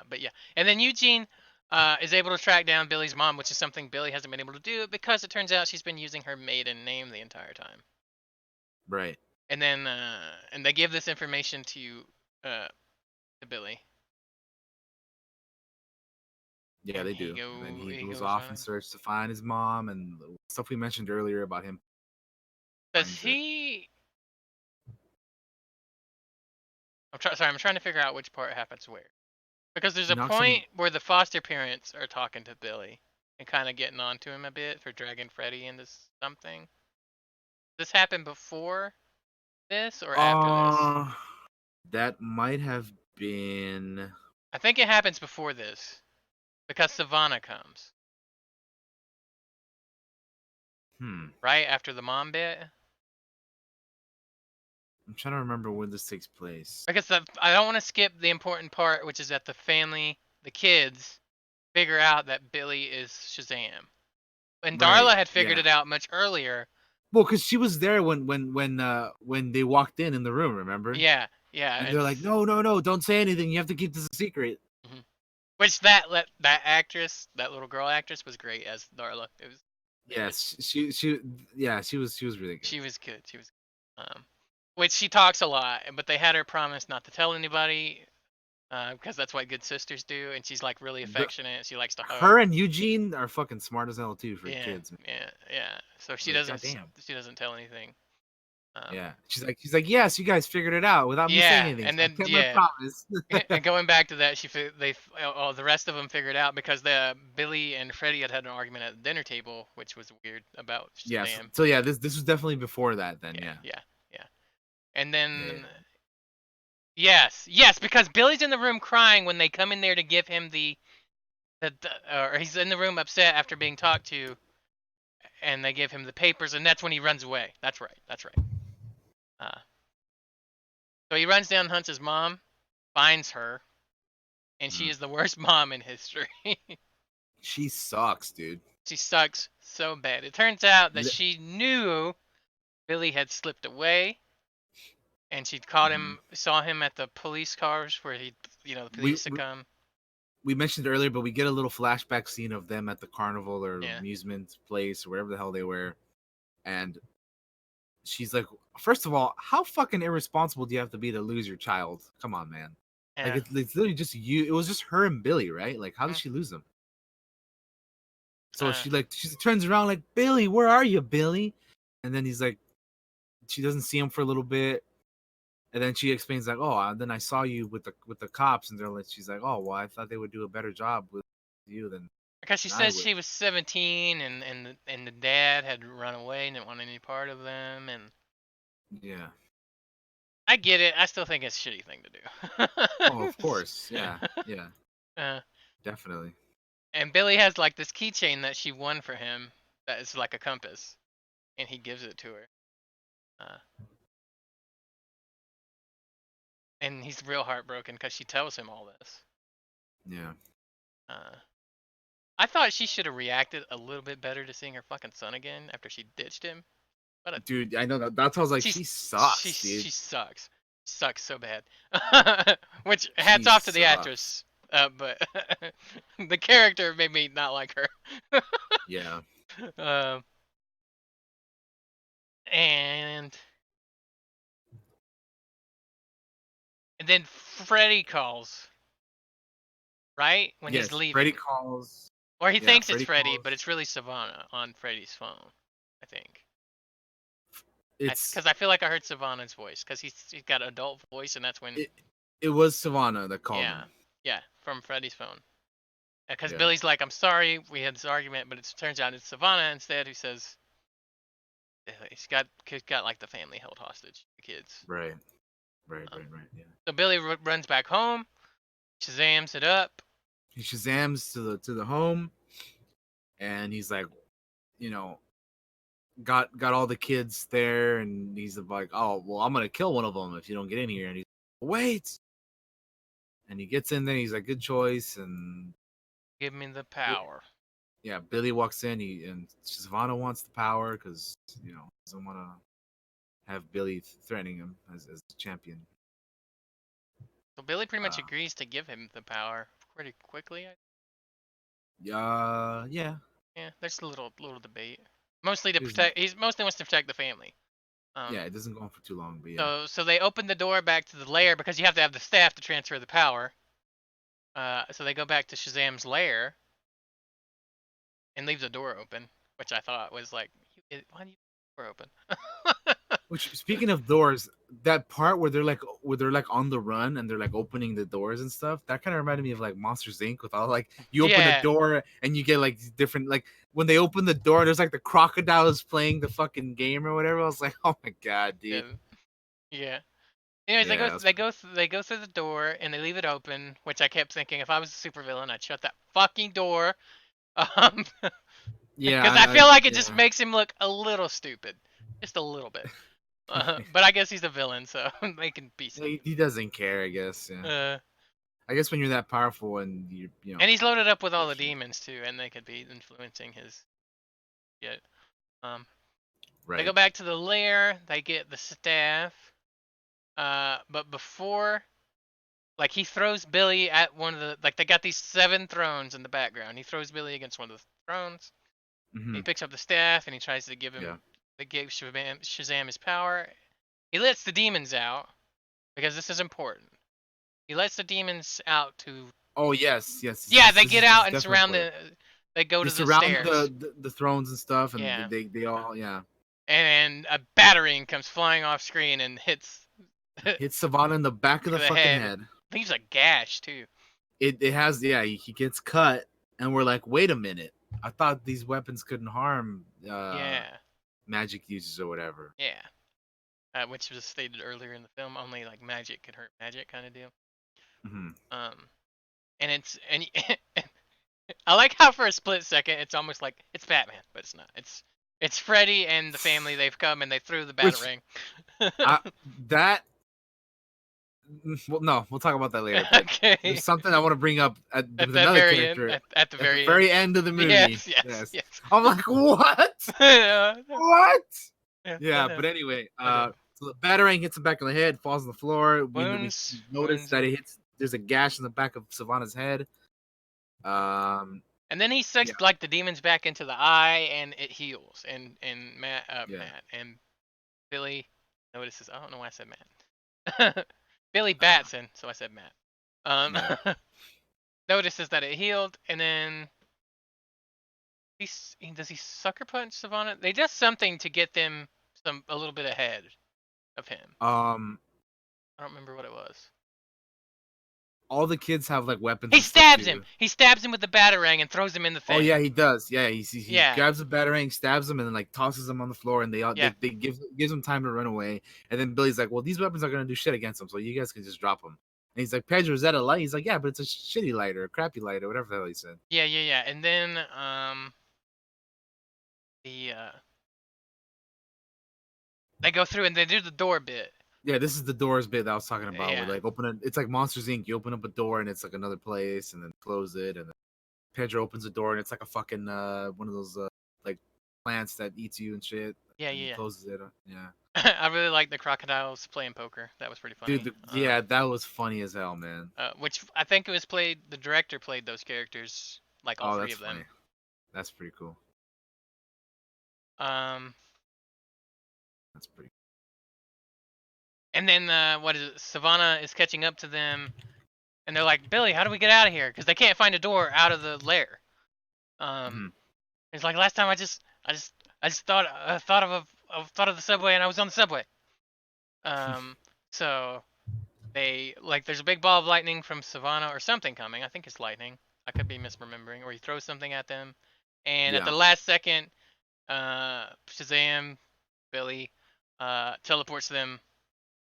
But yeah, and then Eugene is able to track down Billy's mom, which is something Billy hasn't been able to do because it turns out she's been using her maiden name the entire time. Right. And then and they give this information uh to Billy. Yeah, And they do. And then he he goes goes off and on. starts to find his mom and the stuff we mentioned earlier about him Does finds her. he? I'm trying to figure out which part happens where. Because there's He a knocks him. point where the foster parents are talking to Billy and kind of getting on to him a bit for dragging Freddy into something. This happened before this or after this? Uh, that might have been. I think it happens before this because Savannah comes Hmm. right after the mom bit. I'm trying to remember when this takes place. Because I don't want to skip the important part, which is that the family, the kids, figure out that Billy is Shazam. And Right. Darla had figured Yeah. it out much earlier. Well, because she was there when they walked in the room. Remember? Yeah, And they're like, no, don't say anything. You have to keep this a secret. mhm. Which that actress, that little girl actress, was great as Darla. It was. Yes, she was really good. She was good. She was. Which she talks a lot, but they had her promise not to tell anybody, because that's what good sisters do. And she's like really affectionate. She likes to hug. Her and Eugene are fucking smart as hell too for Yeah, kids. yeah. So she Like, doesn't. goddamn. She doesn't tell anything. Yeah, she's like, yes, you guys figured it out without me saying Yeah, anything. and So I then kept my promise. and going back to that, the rest of them figured out because Billy and Freddie had an argument at the dinner table, which was weird about Yes. Shazam. So yeah, this was definitely before that. Then yeah. Yeah. And then Yeah. yes, because Billy's in the room crying when they come in there to give him or he's in the room upset after being talked to, and they give him the papers, and that's when he runs away. That's right. Uh, so he runs down, hunts his mom, finds her, and she is the worst mom in history. She sucks, dude. She sucks so bad. It turns out that she knew Billy had slipped away, and she'd caught him, saw him at the police cars where the police had come. We mentioned earlier, but we get a little flashback scene of them at the carnival or amusement place or wherever the hell they were, and she's like, first of all, how fucking irresponsible do you have to be to lose your child? Come on, man. Yeah. Like it's literally just you. It was just her and Billy, right? Like, how did she lose him? So she turns around like, Billy, where are you, Billy? And then he's like, she doesn't see him for a little bit, and then she explains like, oh, then I saw you with the cops, and they're like, she's like, oh, well, I thought they would do a better job with you than. Because she says she was 17 and the dad had run away and didn't want any part of them, and yeah, I get it. I still think it's a shitty thing to do. Oh, of course, yeah, definitely. And Billy has like this keychain that she won for him that is like a compass, and he gives it to her. And he's real heartbroken because she tells him all this. Yeah. I thought she should have reacted a little bit better to seeing her fucking son again after she ditched him. Dude, I know that's how I was like, she sucks, dude. She sucks. Sucks so bad. Which hats off to the actress. But the character made me not like her. Yeah. And then Freddy calls. Right? When he's leaving. Freddy calls. Or he thinks it's Freddy, but it's really Savannah on Freddy's phone, I think. It's because I feel like I heard Savannah's voice because he's got an adult voice, and that's when it was Savannah that called him. Yeah, from Freddy's phone. Because Billy's like, I'm sorry, we had this argument, but it turns out it's Savannah instead who says he's got like the family held hostage, the kids. Right. Yeah. So Billy runs back home, Shazams it up. He Shazams to the home, and he's like, got all the kids there, and he's like, oh well, I'm gonna kill one of them if you don't get in here. And he's like, wait, and he gets in there. He's like, good choice, and give me the power. yeah, Billy walks in. And Savannah wants the power because doesn't want to have Billy threatening him as the champion. So Billy pretty much Uh, agrees to give him the power pretty quickly. yeah, Yeah, there's a little debate. Mostly to there's not. protect. He mostly wants to protect the family. Yeah, it doesn't go on for too long, but yeah. So they open the door back to the lair because you have to have the staff to transfer the power. So they go back to Shazam's lair and leave the door open, which I thought was like, why do you leave the door open? Which, speaking of doors, that part where they're like on the run and they're like opening the doors and stuff, that kind of reminded me of like Monsters Inc. with all like you open a Yeah. door and you get like different, like when they open the door, there's like the crocodiles playing the fucking game or whatever. I was like, oh my god, dude. Yeah. Anyways, Yeah, they go through the door and they leave it open, which I kept thinking if I was a supervillain, I'd shut that fucking door. yeah, Because I feel like it just yeah. makes him look a little stupid, just a little bit. But I guess he's a villain, so they can be stupid. He doesn't care, I guess. Yeah, I guess when you're that powerful and And he's loaded up with all the shit. demons too, and they could be influencing his shit. They Right. go back to the lair. They get the staff. But before, like, he throws Billy at one of the, like, they got these 7 thrones in the background. He throws Billy against one of the thrones. Mm-hmm. He picks up the staff and he tries to give him, they gave Shazam his power. He lets the demons out because this is important. He lets the demons out to. Oh yes. Yeah, they get out and definitely surround important. They go They to the surround stairs. the thrones and stuff, and Yeah. they all And a battering comes flying off screen and hits Savannah in the back of the fucking head. Leaves a gash too. It has he gets cut, and we're like, wait a minute, I thought these weapons couldn't harm magic users or whatever. Yeah, which was stated earlier in the film. Only like magic could hurt magic, kind of deal. Mm-hmm. And I like how for a split second it's almost like it's Batman, but it's not. It's Freddy and the family. They've come and they threw the batarang. Well, no, we'll talk about that later. Okay. There's something I want to bring up with another character at the very end of the movie. Yes. I'm like, what? What? Yeah, but anyway, so the batarang hits him back in the head, falls on the floor. We notice that it hits. There's a gash in the back of Savannah's head. And then he sucks like the demons back into the eye, and it heals. And Matt and Billy notices. I don't know why I said Matt. Billy Batson, so I said Matt. Notices that it healed, and then does he sucker punch Savannah? They does something to get them a little bit ahead of him. I don't remember what it was. All the kids have like weapons. He stabs him. He stabs him with the batarang and throws him in the thing. Oh yeah, he does. Yeah, he grabs the batarang, stabs him, and then like tosses him on the floor, and they gives him time to run away. And then Billy's like, "Well, these weapons are gonna do shit against him, so you guys can just drop them." And he's like, "Pedro, is that a light?" He's like, "Yeah, but it's a shitty light or a crappy light or whatever the hell he said." Yeah. And then they go through and they do the door bit. Yeah, this is the doors bit that I was talking about. Where like it's like Monsters Inc. You open up a door and it's like another place, and then close it, and then Pedro opens the door and it's like a fucking one of those like plants that eats you and shit. Yeah. Closes it. Yeah. I really like the crocodiles playing poker. That was pretty funny. Dude, that was funny as hell, man. Which I think it was played. The director played those characters, like all 3 of them. Funny. That's pretty cool. That's pretty. And then what is it? Savannah is catching up to them, and they're like, "Billy, how do we get out of here?" Because they can't find a door out of the lair. It's like last time I just thought of the subway, and I was on the subway. So they there's a big ball of lightning from Savannah or something coming. I think it's lightning. I could be misremembering. Or he throws something at them, and at the last second, Shazam, Billy, teleports them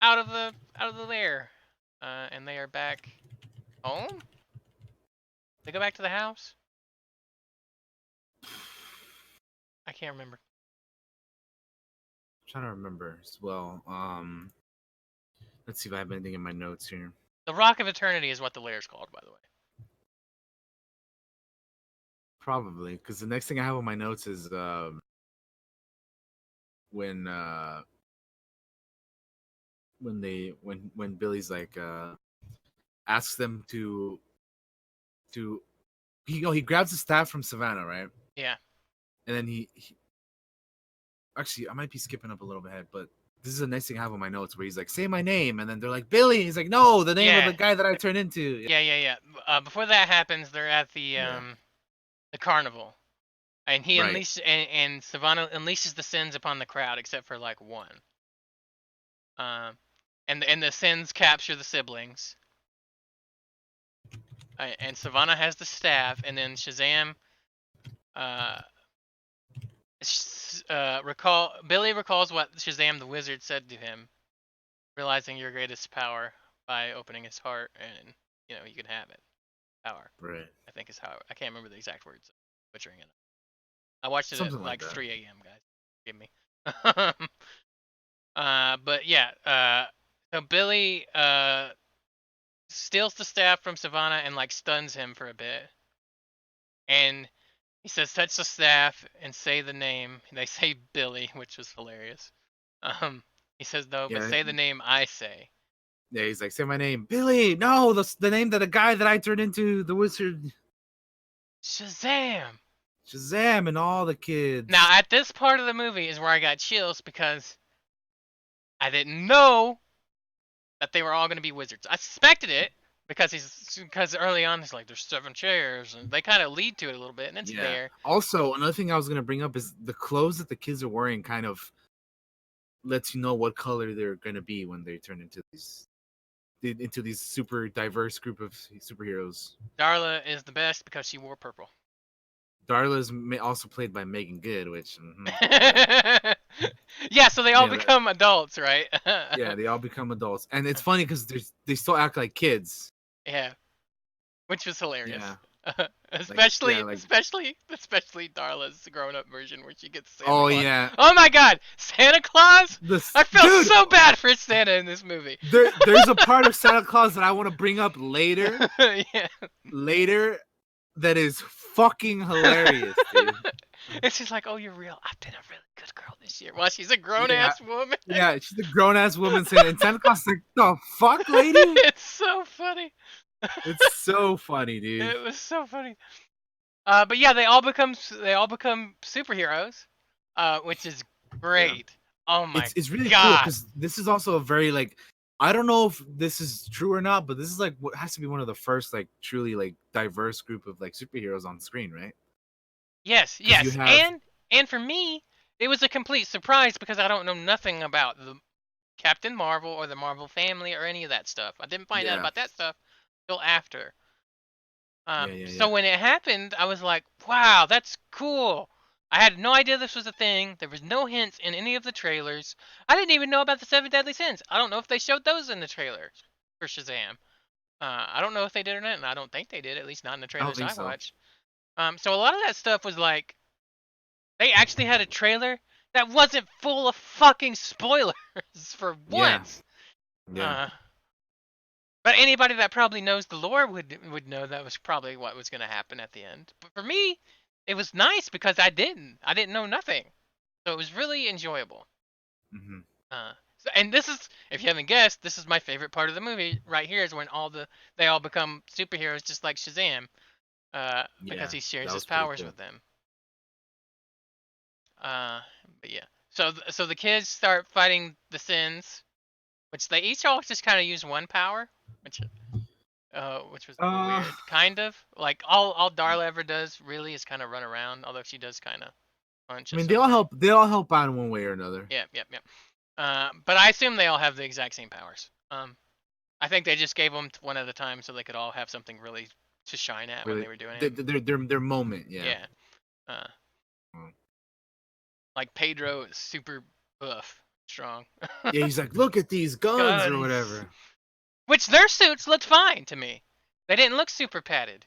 out of the lair, and they are back home. They go back to the house. I can't remember. I'm trying to remember as well. Let's see if I have anything in my notes here. The Rock of Eternity is what the lair is called, by the way. Probably, because the next thing I have on my notes is when uh when Billy's like asks them to he grabs the staff from Savannah, right? Yeah. And then he actually I might be skipping up a little bit ahead, but this is the next thing I have on my notes where he's like, say my name, and then they're like, Billy. He's like, no, the name of Yeah. the guy that I turned into. Yeah. Before that happens, they're at Yeah. the carnival, and he Right. unleashes and Savannah unleashes the sins upon the crowd, except for like one. And the sins capture the siblings. And Savannah has the staff, and then Shazam uh, Billy recalls what Shazam the wizard said to him, realizing your greatest power by opening his heart, and you can have it. Power, Right. I think is how I can't remember the exact words. Butchering it. I watched it at Something like like that. 3 a.m. guys. Forgive me. But yeah. So Billy steals the staff from Savannah and like stuns him for a bit, and he says, "Touch the staff and say the name." They say Billy, which was hilarious. Um, he says no, but Yeah. say the name I say. Yeah. He's like, say my name, Billy. No, the name that the guy that I turned into the wizard. Shazam! Shazam and all the kids. Now, at this part of the movie is where I got chills because I didn't know that they were all going to be wizards. I suspected it because early on he's like, there's 7 chairs, and they kind of lead to it a little bit, and it's Yeah. there. Also, another thing I was gonna bring up is the clothes that the kids are wearing kind of lets you know what color they're gonna be when they turn into these super diverse group of superheroes. Darla is the best because she wore purple. Darla's also played by Megan Good, which Yeah, so they all yeah, become adults, right? yeah, they all become adults, and it's funny because they still act like kids. Yeah, which was hilarious. Yeah, especially, like especially Darla's grown-up version where she gets Santa oh Claus. yeah, Oh my God, Santa Claus! I felt dude. so bad for Santa in this movie. There's a part of Santa Claus that I want to bring up later. Yeah. Later, that is fucking hilarious, dude. And she's like, "Oh, you're real. I've been a really good girl this year." Well, she's a Yeah, grown-ass woman. yeah, she's a grown ass woman saying, and Santa Claus is like, the fuck, lady? It's so funny. It's so funny, dude. It was so funny. But yeah, they all become superheroes, which is great. Oh my It's really cool God. because this is also a very like I don't know if this is true or not, but this is like what has to be one of the first like truly like diverse group of like superheroes on screen, right? Yes, Because you yes, have and for me, it was a complete surprise because I don't know nothing about the Captain Marvel or the Marvel family or any of that stuff. I didn't find out yeah, about that stuff till after. yeah. So when it happened, I was like, wow, that's cool. I had no idea this was a thing. There was no hints in any of the trailers. I didn't even know about the 7 deadly sins. I don't know if they showed those in the trailers for Shazam. I don't know if they did or not, and I don't think they did, at least not in the I don't trailers think I so. watched. So a lot of that stuff was like, they actually had a trailer that wasn't full of fucking spoilers for Yeah, once. yeah. Uh, but anybody that probably knows the lore would know that was probably what was going to happen at the end. But for me, it was nice because I didn't know nothing, so it was really enjoyable. Hmm. And this is, if you haven't guessed, this is my favorite part of the movie. Right here is when they all become superheroes, just like Shazam, because Yeah, he shares that his was pretty powers cool. with them. But yeah, so the kids start fighting the sins, which they each all just kind of use one power, which which was a little Uh, weird. Kind of like all Darla ever does really is kind of run around, although she does kind of punch I at mean, some point. they all help out in one way or another. Yep. But I assume they all have the exact same powers. I think they just gave them one at a time so they could all have something really to shine at when Really, they were doing it. their moment, yeah. Yeah. Uh, Mm. like Pedro is super buff, strong. Yeah, he's like, look at these guns or Guns. whatever. Which their suits looked fine to me. They didn't look super padded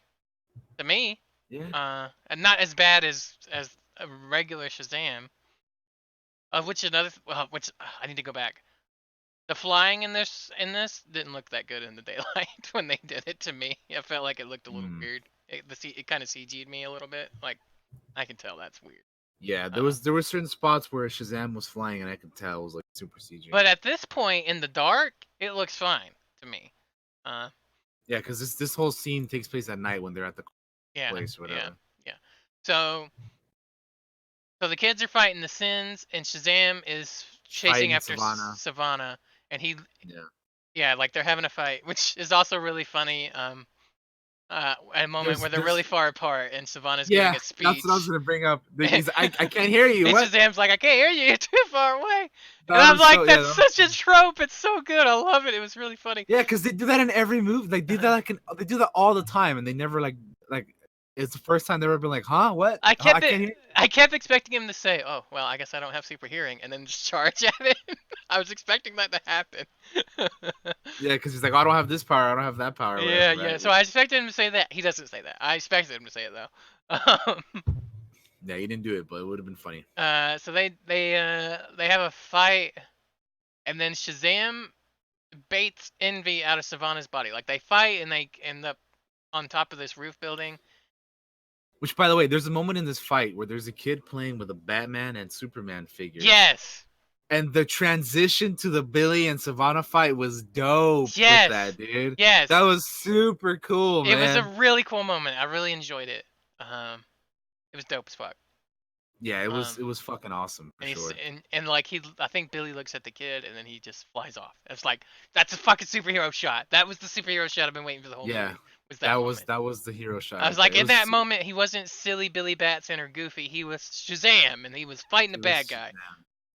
to me. Yeah. And not as bad as a regular Shazam. Which I need to go back. The flying in this didn't look that good in the daylight when they did it to me. I felt like it looked a little Mm. weird It kind of CG'd me a little bit. Like I can tell that's weird. Yeah, there were certain spots where Shazam was flying, and I could tell it was like super CG. But at this point in the dark, it looks fine to me. Yeah, because this whole scene takes place at night when they're at the place or whatever. Yeah. So the kids are fighting the Sins, and Shazam is chasing after Savannah, and like they're having a fight, which is also really funny. A moment where they're really far apart, and Savannah's giving a speech. That's what I was gonna bring up. I can't hear you. And what? Shazam's like, I can't hear you. You're too far away. And I'm like, that's such a trope. It's so good. I love it. It was really funny. Yeah, because they do that in every movie. They do that they do that all the time, and they never like. It's the first time they've ever been like, huh? What? I kept expecting him to say, oh, well, I guess I don't have super hearing, and then just charge at it. I was expecting that to happen. Yeah, because he's like, oh, I don't have this power, I don't have that power. Yeah. Right? So I expected him to say that. He doesn't say that. I expected him to say it, though. Yeah, he didn't do it, but it would have been funny. So they have a fight, and then Shazam baits Envy out of Savannah's body. Like, they fight, and they end up on top of this roof building. Which, by the way, there's a moment in this fight where there's a kid playing with a Batman and Superman figure. Yes. And the transition to the Billy and Savannah fight was dope. Yes. With that, dude. Yes. That was super cool, man. It was a really cool moment. I really enjoyed it. It was dope as fuck. Yeah, it was fucking awesome. For and sure. And like I think Billy looks at the kid and then he just flies off. It's like, that's a fucking superhero shot. That was the superhero shot I've been waiting for the whole movie. That was the hero shot. I was like, in that moment, he wasn't silly Billy Batson or Goofy. He was Shazam, and he was fighting the bad guy.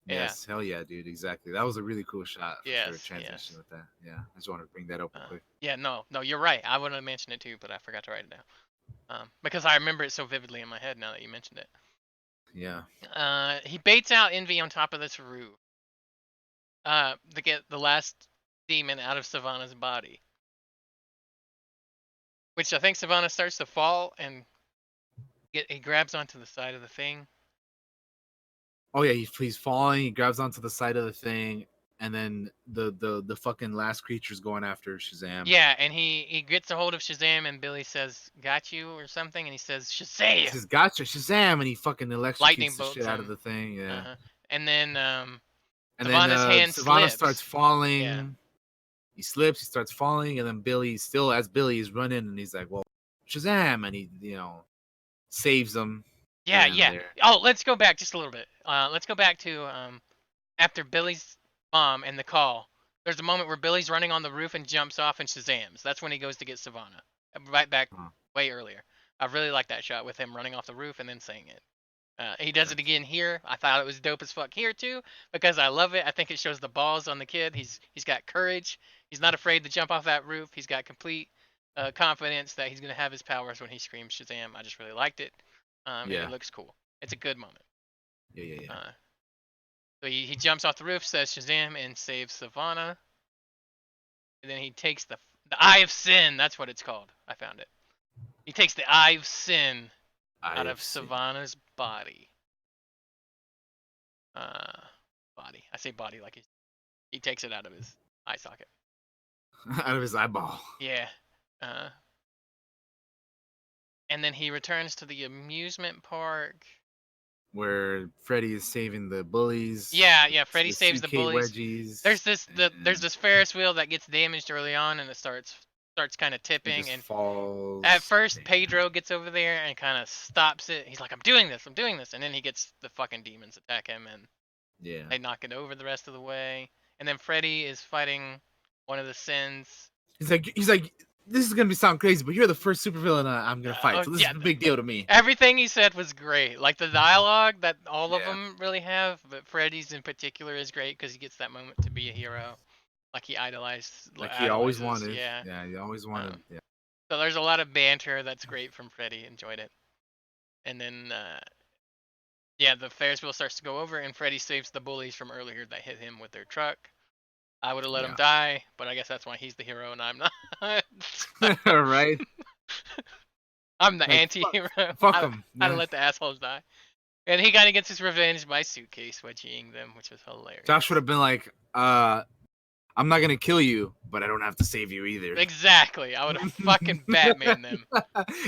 Yes, hell yeah, dude, exactly. That was a really cool shot. Yes, transition with that. Yeah, I just wanted to bring that up real quick. Yeah, no, you're right. I would have mentioned it too, but I forgot to write it down. Because I remember it so vividly in my head now that you mentioned it. Yeah. He baits out Envy on top of this roof. To get the last demon out of Savannah's body. Which I think Savannah starts to fall and he grabs onto the side of the thing. Oh yeah, he's falling. He grabs onto the side of the thing, and then the fucking last creature's going after Shazam. Yeah, and he gets a hold of Shazam, and Billy says, "Got you" or something, and he says, "Shazam!" He says, "Gotcha, Shazam!" and he fucking electrocutes the shit out of the thing. Yeah. And then Savannah's hand Savannah starts falling. Yeah. He slips, he starts falling, and then Billy is running, and he's like, well, Shazam, and he, saves him. Yeah. Oh, let's go back just a little bit. Let's go back to after Billy's mom and the call. There's a moment where Billy's running on the roof and jumps off and Shazams. That's when he goes to get Savannah. Right back way earlier. I really like that shot with him running off the roof and then saying it. He does it again here. I thought it was dope as fuck here too because I love it. I think it shows the balls on the kid. He's got courage. He's not afraid to jump off that roof. He's got complete confidence that he's gonna have his powers when he screams Shazam. I just really liked it. And it looks cool. It's a good moment. Yeah. So he jumps off the roof, says Shazam, and saves Savannah. And then he takes the Eye of Sin. That's what it's called. I found it. He takes the Eye of Sin out of Savannah's body. Body. I say body like he takes it out of his eye socket. Out of his eyeball. Yeah. And then he returns to the amusement park. Where Freddy is saving the bullies. Yeah. Freddy saves the bullies. Wedgies, there's this Ferris wheel that gets damaged early on, and it starts kind of tipping and falls. At first, Pedro gets over there and kind of stops it. He's like, I'm doing this, and then he gets the fucking demons attack him, and they knock it over the rest of the way. And then Freddy is fighting one of the Sins. He's like, this is gonna sound crazy, but you're the first supervillain I'm gonna fight, so this is a big deal to me. Everything he said was great, like the dialogue that all of them really have, but Freddy's in particular is great because he gets that moment to be a hero, like he idolized, like he always wanted. Yeah, he always wanted. So there's a lot of banter that's great from Freddy. Enjoyed it. And then the Ferris wheel starts to go over, and Freddy saves the bullies from earlier that hit him with their truck. I would have let him die, but I guess that's why he's the hero and I'm not. Right? I'm the anti-hero. Fuck him. I'd let the assholes die. And he kind of gets his revenge by suitcase wedging them, which was hilarious. Josh would have been like, I I'm not gonna kill you, but I don't have to save you either. Exactly. I would have fucking Batman them.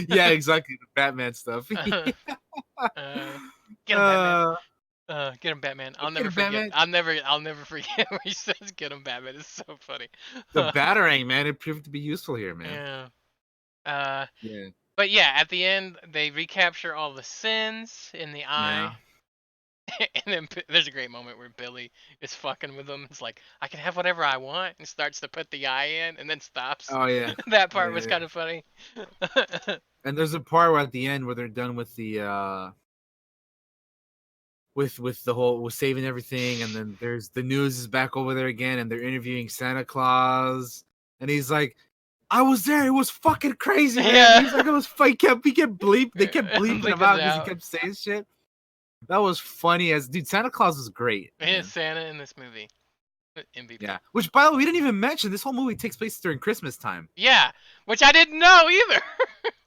Yeah, exactly. The Batman stuff. Get him, Batman. uh, Get him, Batman. I'll get never a forget. Batman. I'll never forget when he says, "Get him, Batman." It's so funny. The Batarang, man, it proved to be useful here, man. Yeah. Uh, Yeah. but yeah, at the end they recapture all the sins in the eye. Yeah. And then there's a great moment where Billy is fucking with him. It's like, I can have whatever I want, and starts to put the eye in, and then stops. Oh yeah. That part Yeah, was yeah. kind of funny. And there's a part where at the end where they're done with the with the whole with saving everything, and then there's the news is back over there again, and they're interviewing Santa Claus, and he's like, I was there. It was fucking crazy, man. Yeah. He's like, it was fun. They kept bleeping him out because he kept saying shit. That was funny as dude. Santa Claus was great. He is Santa in this movie. MVP. Yeah. Which, by the way, we didn't even mention this whole movie takes place during Christmas time. Yeah, which I didn't know either.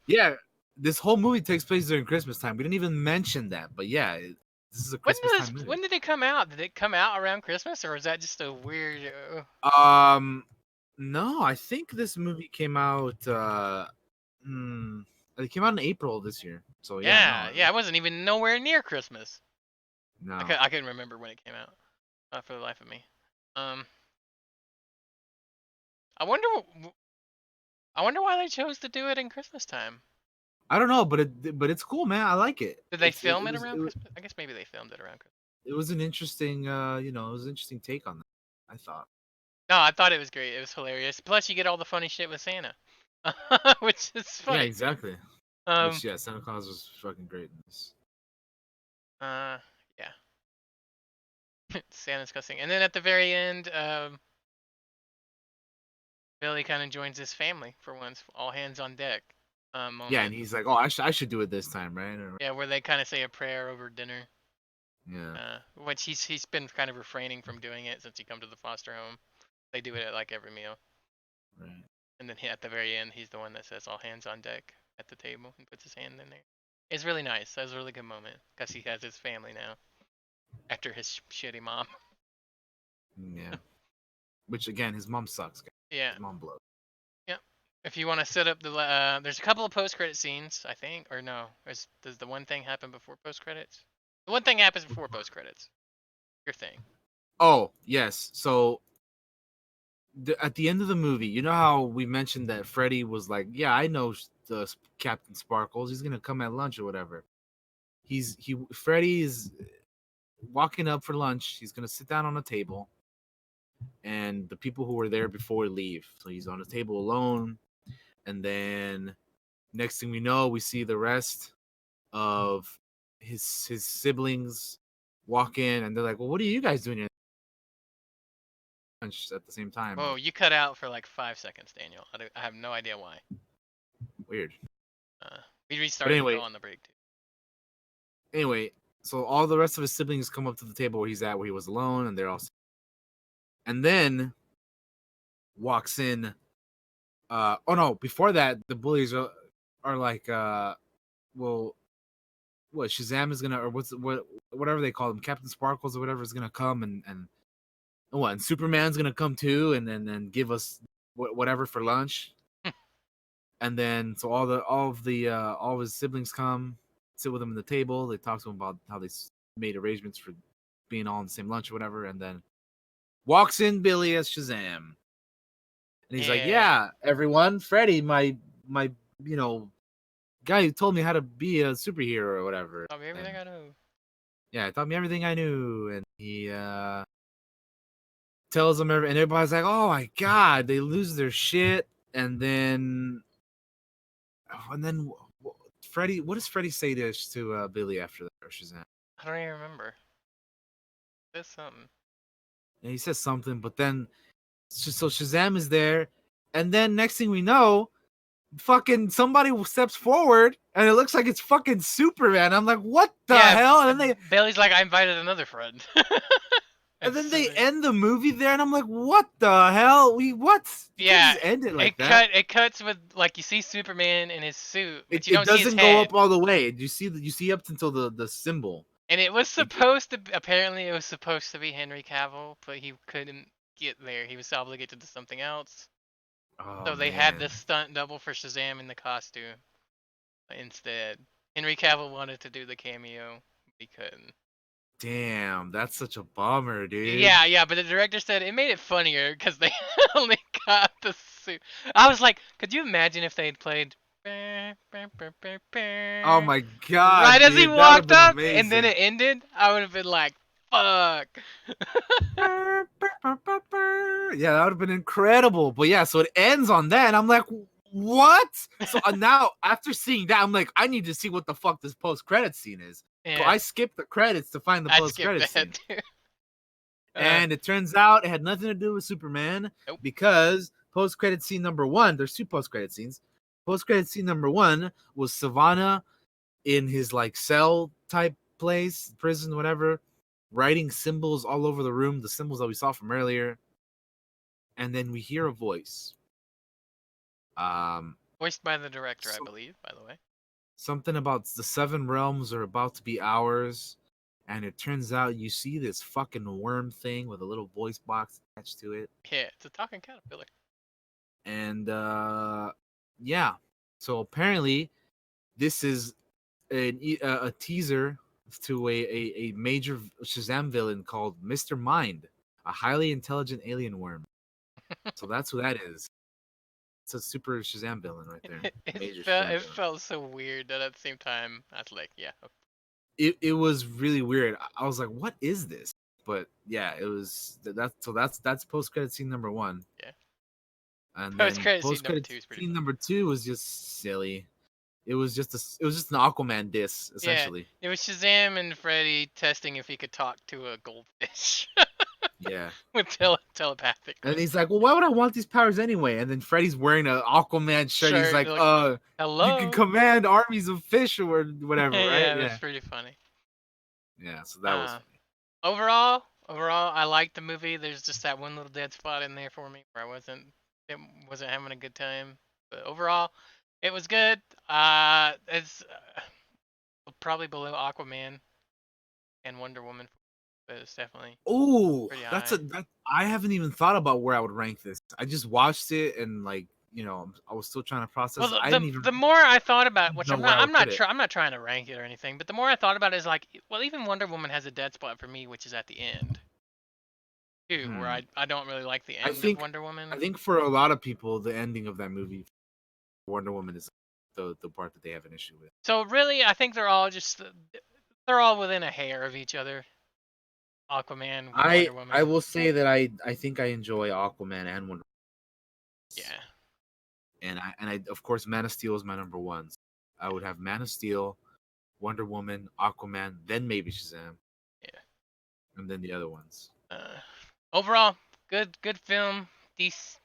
Yeah, this whole movie takes place during Christmas time. We didn't even mention that, but yeah, this is a Christmas time movie. When did it come out? Did it come out around Christmas, or was that just a weird? No, I think this movie came out. It came out in April this year. So yeah, yeah, it wasn't even nowhere near Christmas. No, I couldn't remember when it came out. For the life of me. I wonder why they chose to do it in Christmas time. I don't know, but it's cool, man. I like it. Did they film it around Christmas? I guess maybe they filmed it around Christmas. It was an interesting, it was an interesting take on that, I thought. No, I thought it was great. It was hilarious. Plus, you get all the funny shit with Santa, which is funny. Yeah, exactly. Which, yeah, Santa Claus was fucking great in this. Yeah. Santa's cussing, and then at the very end, Billy kind of joins his family for once, all hands on deck. Moment. Yeah, and he's like, "Oh, I should do it this time, right?" Yeah, where they kind of say a prayer over dinner. Yeah. Which he's been kind of refraining from doing it since he come to the foster home. They do it at like every meal. Right. And then at the very end, he's the one that says all hands on deck at the table and puts his hand in there. It's really nice. That was a really good moment because he has his family now after his shitty mom. Yeah. Which again, his mom sucks. Guys. Yeah. His mom blows. Yep. If you want to set up the there's a couple of post-credit scenes, I think, or no? Does the one thing happen before post-credits? The one thing happens before post-credits. Your thing. Oh yes. So at the end of the movie, you know how we mentioned that Freddy was like, "Yeah, I know the Captain Sparkles. He's gonna come at lunch or whatever." Freddy is walking up for lunch. He's gonna sit down on a table, and the people who were there before leave. So he's on a table alone, and then next thing we know, we see the rest of his siblings walk in, and they're like, "Well, what are you guys doing here?" Lunch at the same time. Oh, you cut out for like 5 seconds, Daniel. I have no idea why. Weird. We restarted anyway, on the break too. Anyway, so all the rest of his siblings come up to the table where he's at, where he was alone, and they're all. And then walks in. Oh no! Before that, the bullies are like, well, what Shazam is gonna, or whatever they call him, Captain Sparkles or whatever is gonna come and what, and Superman's gonna come too, and then give us whatever for lunch. And then so all of his siblings come, sit with him at the table. They talk to him about how they made arrangements for being all on the same lunch or whatever, and then walks in Billy as Shazam. And he's like, "Yeah, everyone, Freddy, my guy who told me how to be a superhero or whatever. Taught me everything I know." Yeah, taught me everything I knew. And he tells them and everybody's like, "Oh my god!" They lose their shit, and then Freddy. What does Freddy say to Billy after that? Or Shazam? I don't even remember. There's something. And he says something, but then so Shazam is there, and then next thing we know, fucking somebody steps forward, and it looks like it's fucking Superman. I'm like, what the hell? And then Billy's like, I invited another friend. and then they end the movie there, and I'm like, what the hell? What? Yeah, just end it like that. It cuts with like you see Superman in his suit, but It you don't see his doesn't head. go up all the way. You see up until the symbol. And it was supposed to. Apparently, it was supposed to be Henry Cavill, but he couldn't get there. He was obligated to something else. Oh So they had man. this stunt double for Shazam in the costume instead. Henry Cavill wanted to do the cameo, but he couldn't. Damn, that's such a bummer, dude. Yeah, but the director said it made it funnier because they only got the suit. I was like, could you imagine if they had played right Oh my god, as he dude, that would have walked been up and then amazing. it ended? I would have been like, fuck. Yeah, that would have been incredible. But yeah, so it ends on that. And I'm like, what? So now after seeing that, I'm like, I need to see what the fuck this post credit scene is. So Yeah, I skipped the credits to find the I post skipped credit that scene. too. And it turns out it had nothing to do with Superman Nope. because post credit scene number one, there's two post credit scenes. Post credit scene number one was Savannah in his like cell type place, prison, whatever, writing symbols all over the room, the symbols that we saw from earlier. And then we hear a voice. Voiced by the director, I So, believe, by the way. something about the seven realms are about to be ours. And it turns out you see this fucking worm thing with a little voice box attached to it. Yeah, it's a talking caterpillar. And yeah. So apparently this is a teaser to a major Shazam villain called Mr. Mind, a highly intelligent alien worm. So that's who that is. It's a super Shazam villain right there. Major Shazam It villain. felt so weird that at the same time I was like, yeah. It was really weird. I was like, what is this? But yeah, it was that's post credit scene number one. Yeah. And Post then credit scene post number credit 2 is pretty scene funny. number two was just silly. It was just an Aquaman diss Yeah, essentially. it was Shazam and Freddy testing if he could talk to a goldfish Yeah. with telepathically. And he's like, well, why would I want these powers anyway? And then Freddy's wearing an Aquaman shirt. He's Sure, like, like, you can hello. command armies of fish or whatever, right? Yeah, that's Yeah. pretty funny. Yeah, so that was Uh, funny. overall, I liked the movie. There's just that one little dead spot in there for me where it wasn't having a good time. But overall, it was good. It's probably below Aquaman and Wonder Woman, but it's definitely Oh, pretty that's high. that I haven't even thought about where I would rank this. I just watched it and like, I was still trying to process Well, it. I didn't even the more I thought about, which know where I would put it. I'm not trying to rank it or anything, but the more I thought about it is like, well, even Wonder Woman has a dead spot for me, which is at the end too, where Hmm. I don't really like the I end of think Wonder I Woman. think for a lot of people, the ending of that movie, Wonder Woman, is the part that they have an issue with. So really, I think they're all within a hair of each other. Aquaman, Wonder I Woman. will say that I think I enjoy Aquaman and Wonder Yeah, and I of course Man of Steel is my number one. I would have Man of Steel, Wonder Woman, Aquaman, then maybe Shazam, yeah. and then the other ones. Overall, good film. DC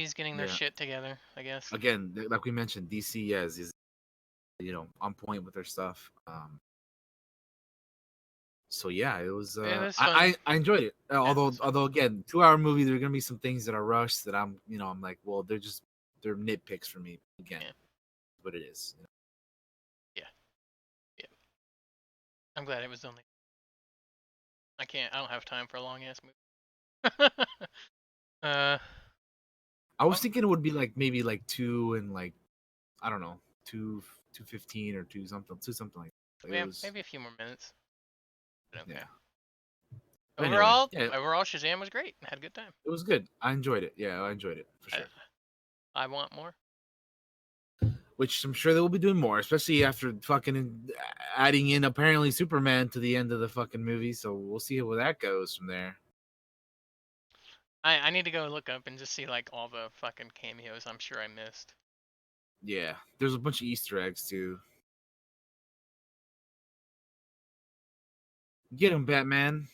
is getting their Yeah. shit together, I guess. Again, like we mentioned, DC is on point with their stuff. So yeah, it was. It was fun. I enjoyed it. Yeah, it was fun. Although again, 2 hour movie, there are gonna be some things that are rushed that I'm like, well, they're nitpicks for me. Again, Yeah, but it is. yeah, yeah. I'm glad it was only. I can't. I don't have time for a long ass movie. uh, I was well, thinking it would be like maybe like 2 and like I don't know 2:15 or 2 something like that. It yeah, was maybe a few more minutes. But okay. yeah. But anyway, yeah, Overall, Shazam was great. I had a good time. it was good. I enjoyed it. Yeah, I enjoyed it for I, sure. I want more. Which I'm sure they will be doing more, especially after fucking adding in apparently Superman to the end of the fucking movie. So we'll see where that goes from there. I need to go look up and just see like all the fucking cameos I'm sure I missed. Yeah, there's a bunch of Easter eggs too. Get him, Batman.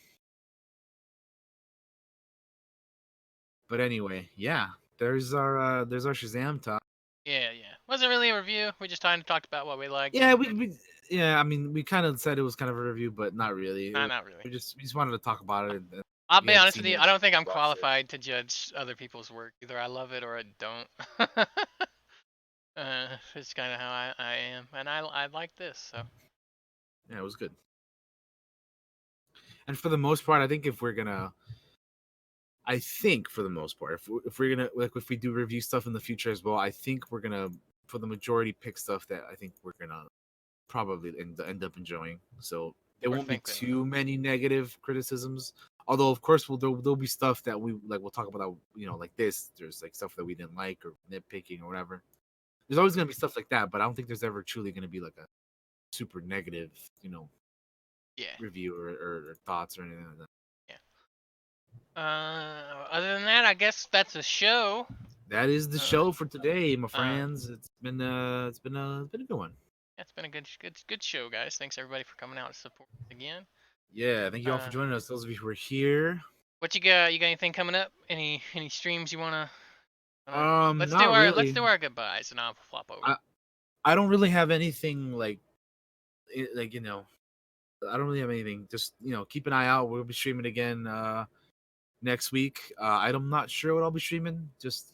But anyway, yeah, there's our Shazam talk. Yeah. Wasn't really a review. We just kind of talked about what we liked. Yeah, And we yeah, I mean, we kind of said it was kind of a review, but not really. not really. We just wanted to talk about it. And I'll we be hadn't honest with seen you. it. I don't think I'm Watched it. qualified to judge other people's work. Either I love it or I don't. It's kind of how I am, and I like this. So Yeah, it was good. And for the most part, I think if we're gonna I think for the most part, if we're gonna like if we do review stuff in the future as well, I think we're gonna for the majority pick stuff that I think we're gonna probably end up enjoying. So there We're won't be thinking. too many negative criticisms. Although of course there'll be stuff that we'll talk about that, like this. There's like stuff that we didn't like or nitpicking or whatever. There's always gonna be stuff like that, but I don't think there's ever truly gonna be like a super negative, Yeah. review or thoughts or anything like that. Yeah. Other than that, I guess that's a show. That is the Uh, show for today, my uh, friends. It's been a good one. it's been a good show, guys. Thanks everybody for coming out to support us again. Yeah, thank you all for joining us. Those of you who are here. What you got? You got anything coming up? Any streams you wanna? Not Let's really. do our goodbyes, and I'll flop over. I don't really have anything like I don't really have anything. Just keep an eye out. We'll be streaming again next week. I'm not sure what I'll be streaming. Just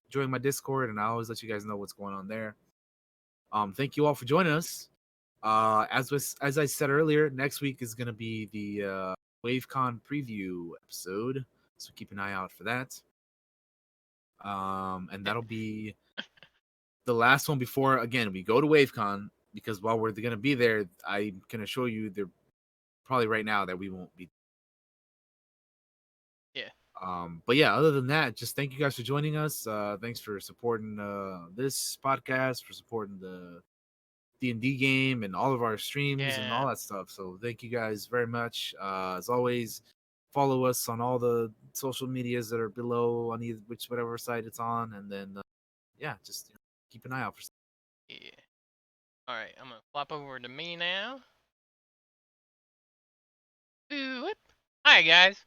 join my Discord, and I always let you guys know what's going on there. Thank you all for joining us. As I said earlier, next week is gonna be the WaveCon preview episode, so keep an eye out for that. And that'll be the last one before again we go to WaveCon, because while we're gonna be there, I'm gonna show you there probably right now that we won't be. Yeah. But yeah, other than that, just thank you guys for joining us. Thanks for supporting this podcast, for supporting the D&D game and all of our streams and Yeah. all that stuff. So thank you guys very much. As always, follow us on all the social medias that are below on whatever site it's on, and then yeah, just keep an eye out for stuff. Yeah. All right, I'm gonna flop over to me now. Whoop. Hi guys.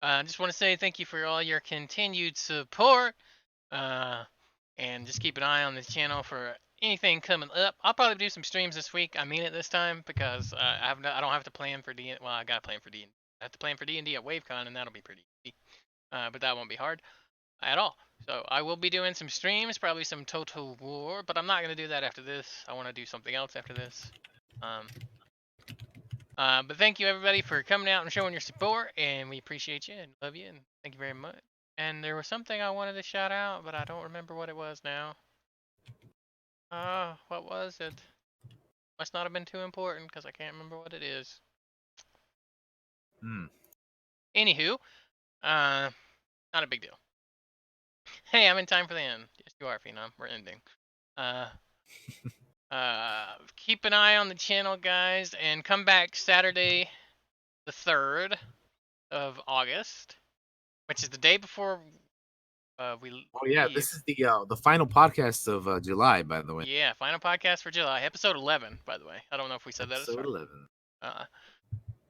I just want to say thank you for all your continued support. And just keep an eye on the channel for anything coming up. I'll probably do some streams this week. I mean it this time because I don't have to plan for D. Well, I got to plan for D. I have to plan for D&D at WaveCon, and that'll be pretty easy. But that won't be hard at all. So I will be doing some streams, probably some Total War, but I'm not gonna do that after this. I want to do something else after this. But thank you everybody for coming out and showing your support, and we appreciate you and love you, and thank you very much. And there was something I wanted to shout out, but I don't remember what it was now. What was it? Must not have been too important because I can't remember what it is. Anywho, not a big deal. Hey, I'm in time for the end. Yes, you are, Phenom. We're ending. Keep an eye on the channel, guys, and come back Saturday, the 3rd of August, which is the day before we. Oh yeah, leave. this is the final podcast of July, by the way. Yeah, final podcast for July, episode 11, by the way. I don't know if we said episode that. Episode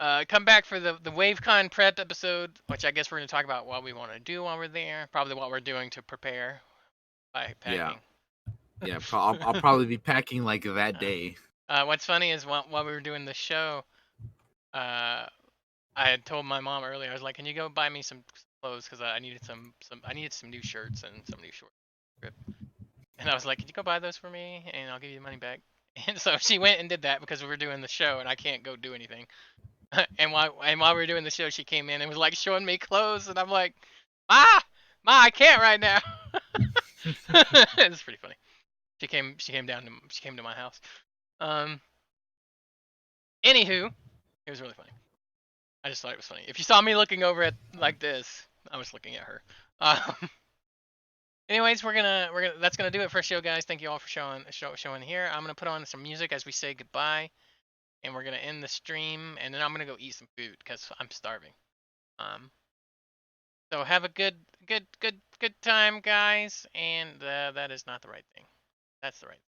11. Come back for the WaveCon prep episode, which I guess we're gonna talk about what we want to do while we're there. Probably what we're doing to prepare by packing. Yeah. I'll probably be packing like that day. What's funny is while we were doing the show, I had told my mom earlier. I was like, "Can you go buy me some clothes? Because I needed some new shirts and some new shorts." And I was like, "Can you go buy those for me? And I'll give you the money back." And so she went and did that because we were doing the show and I can't go do anything. and while we were doing the show, she came in and was like showing me clothes, and I'm like, Ma, I can't right now. It's pretty funny. She came to my house. Anywho, it was really funny. I just thought it was funny. If you saw me looking over at like this, I was looking at her. Anyways, that's gonna do it for our show, guys. Thank you all for showing here. I'm gonna put on some music as we say goodbye, and we're gonna end the stream, and then I'm gonna go eat some food because I'm starving. So have a good time, guys. And that is not the right thing. That's the right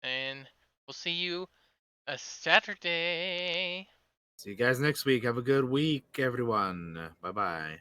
thing. And we'll see you Saturday. See you guys next week. Have a good week, everyone. Bye-bye.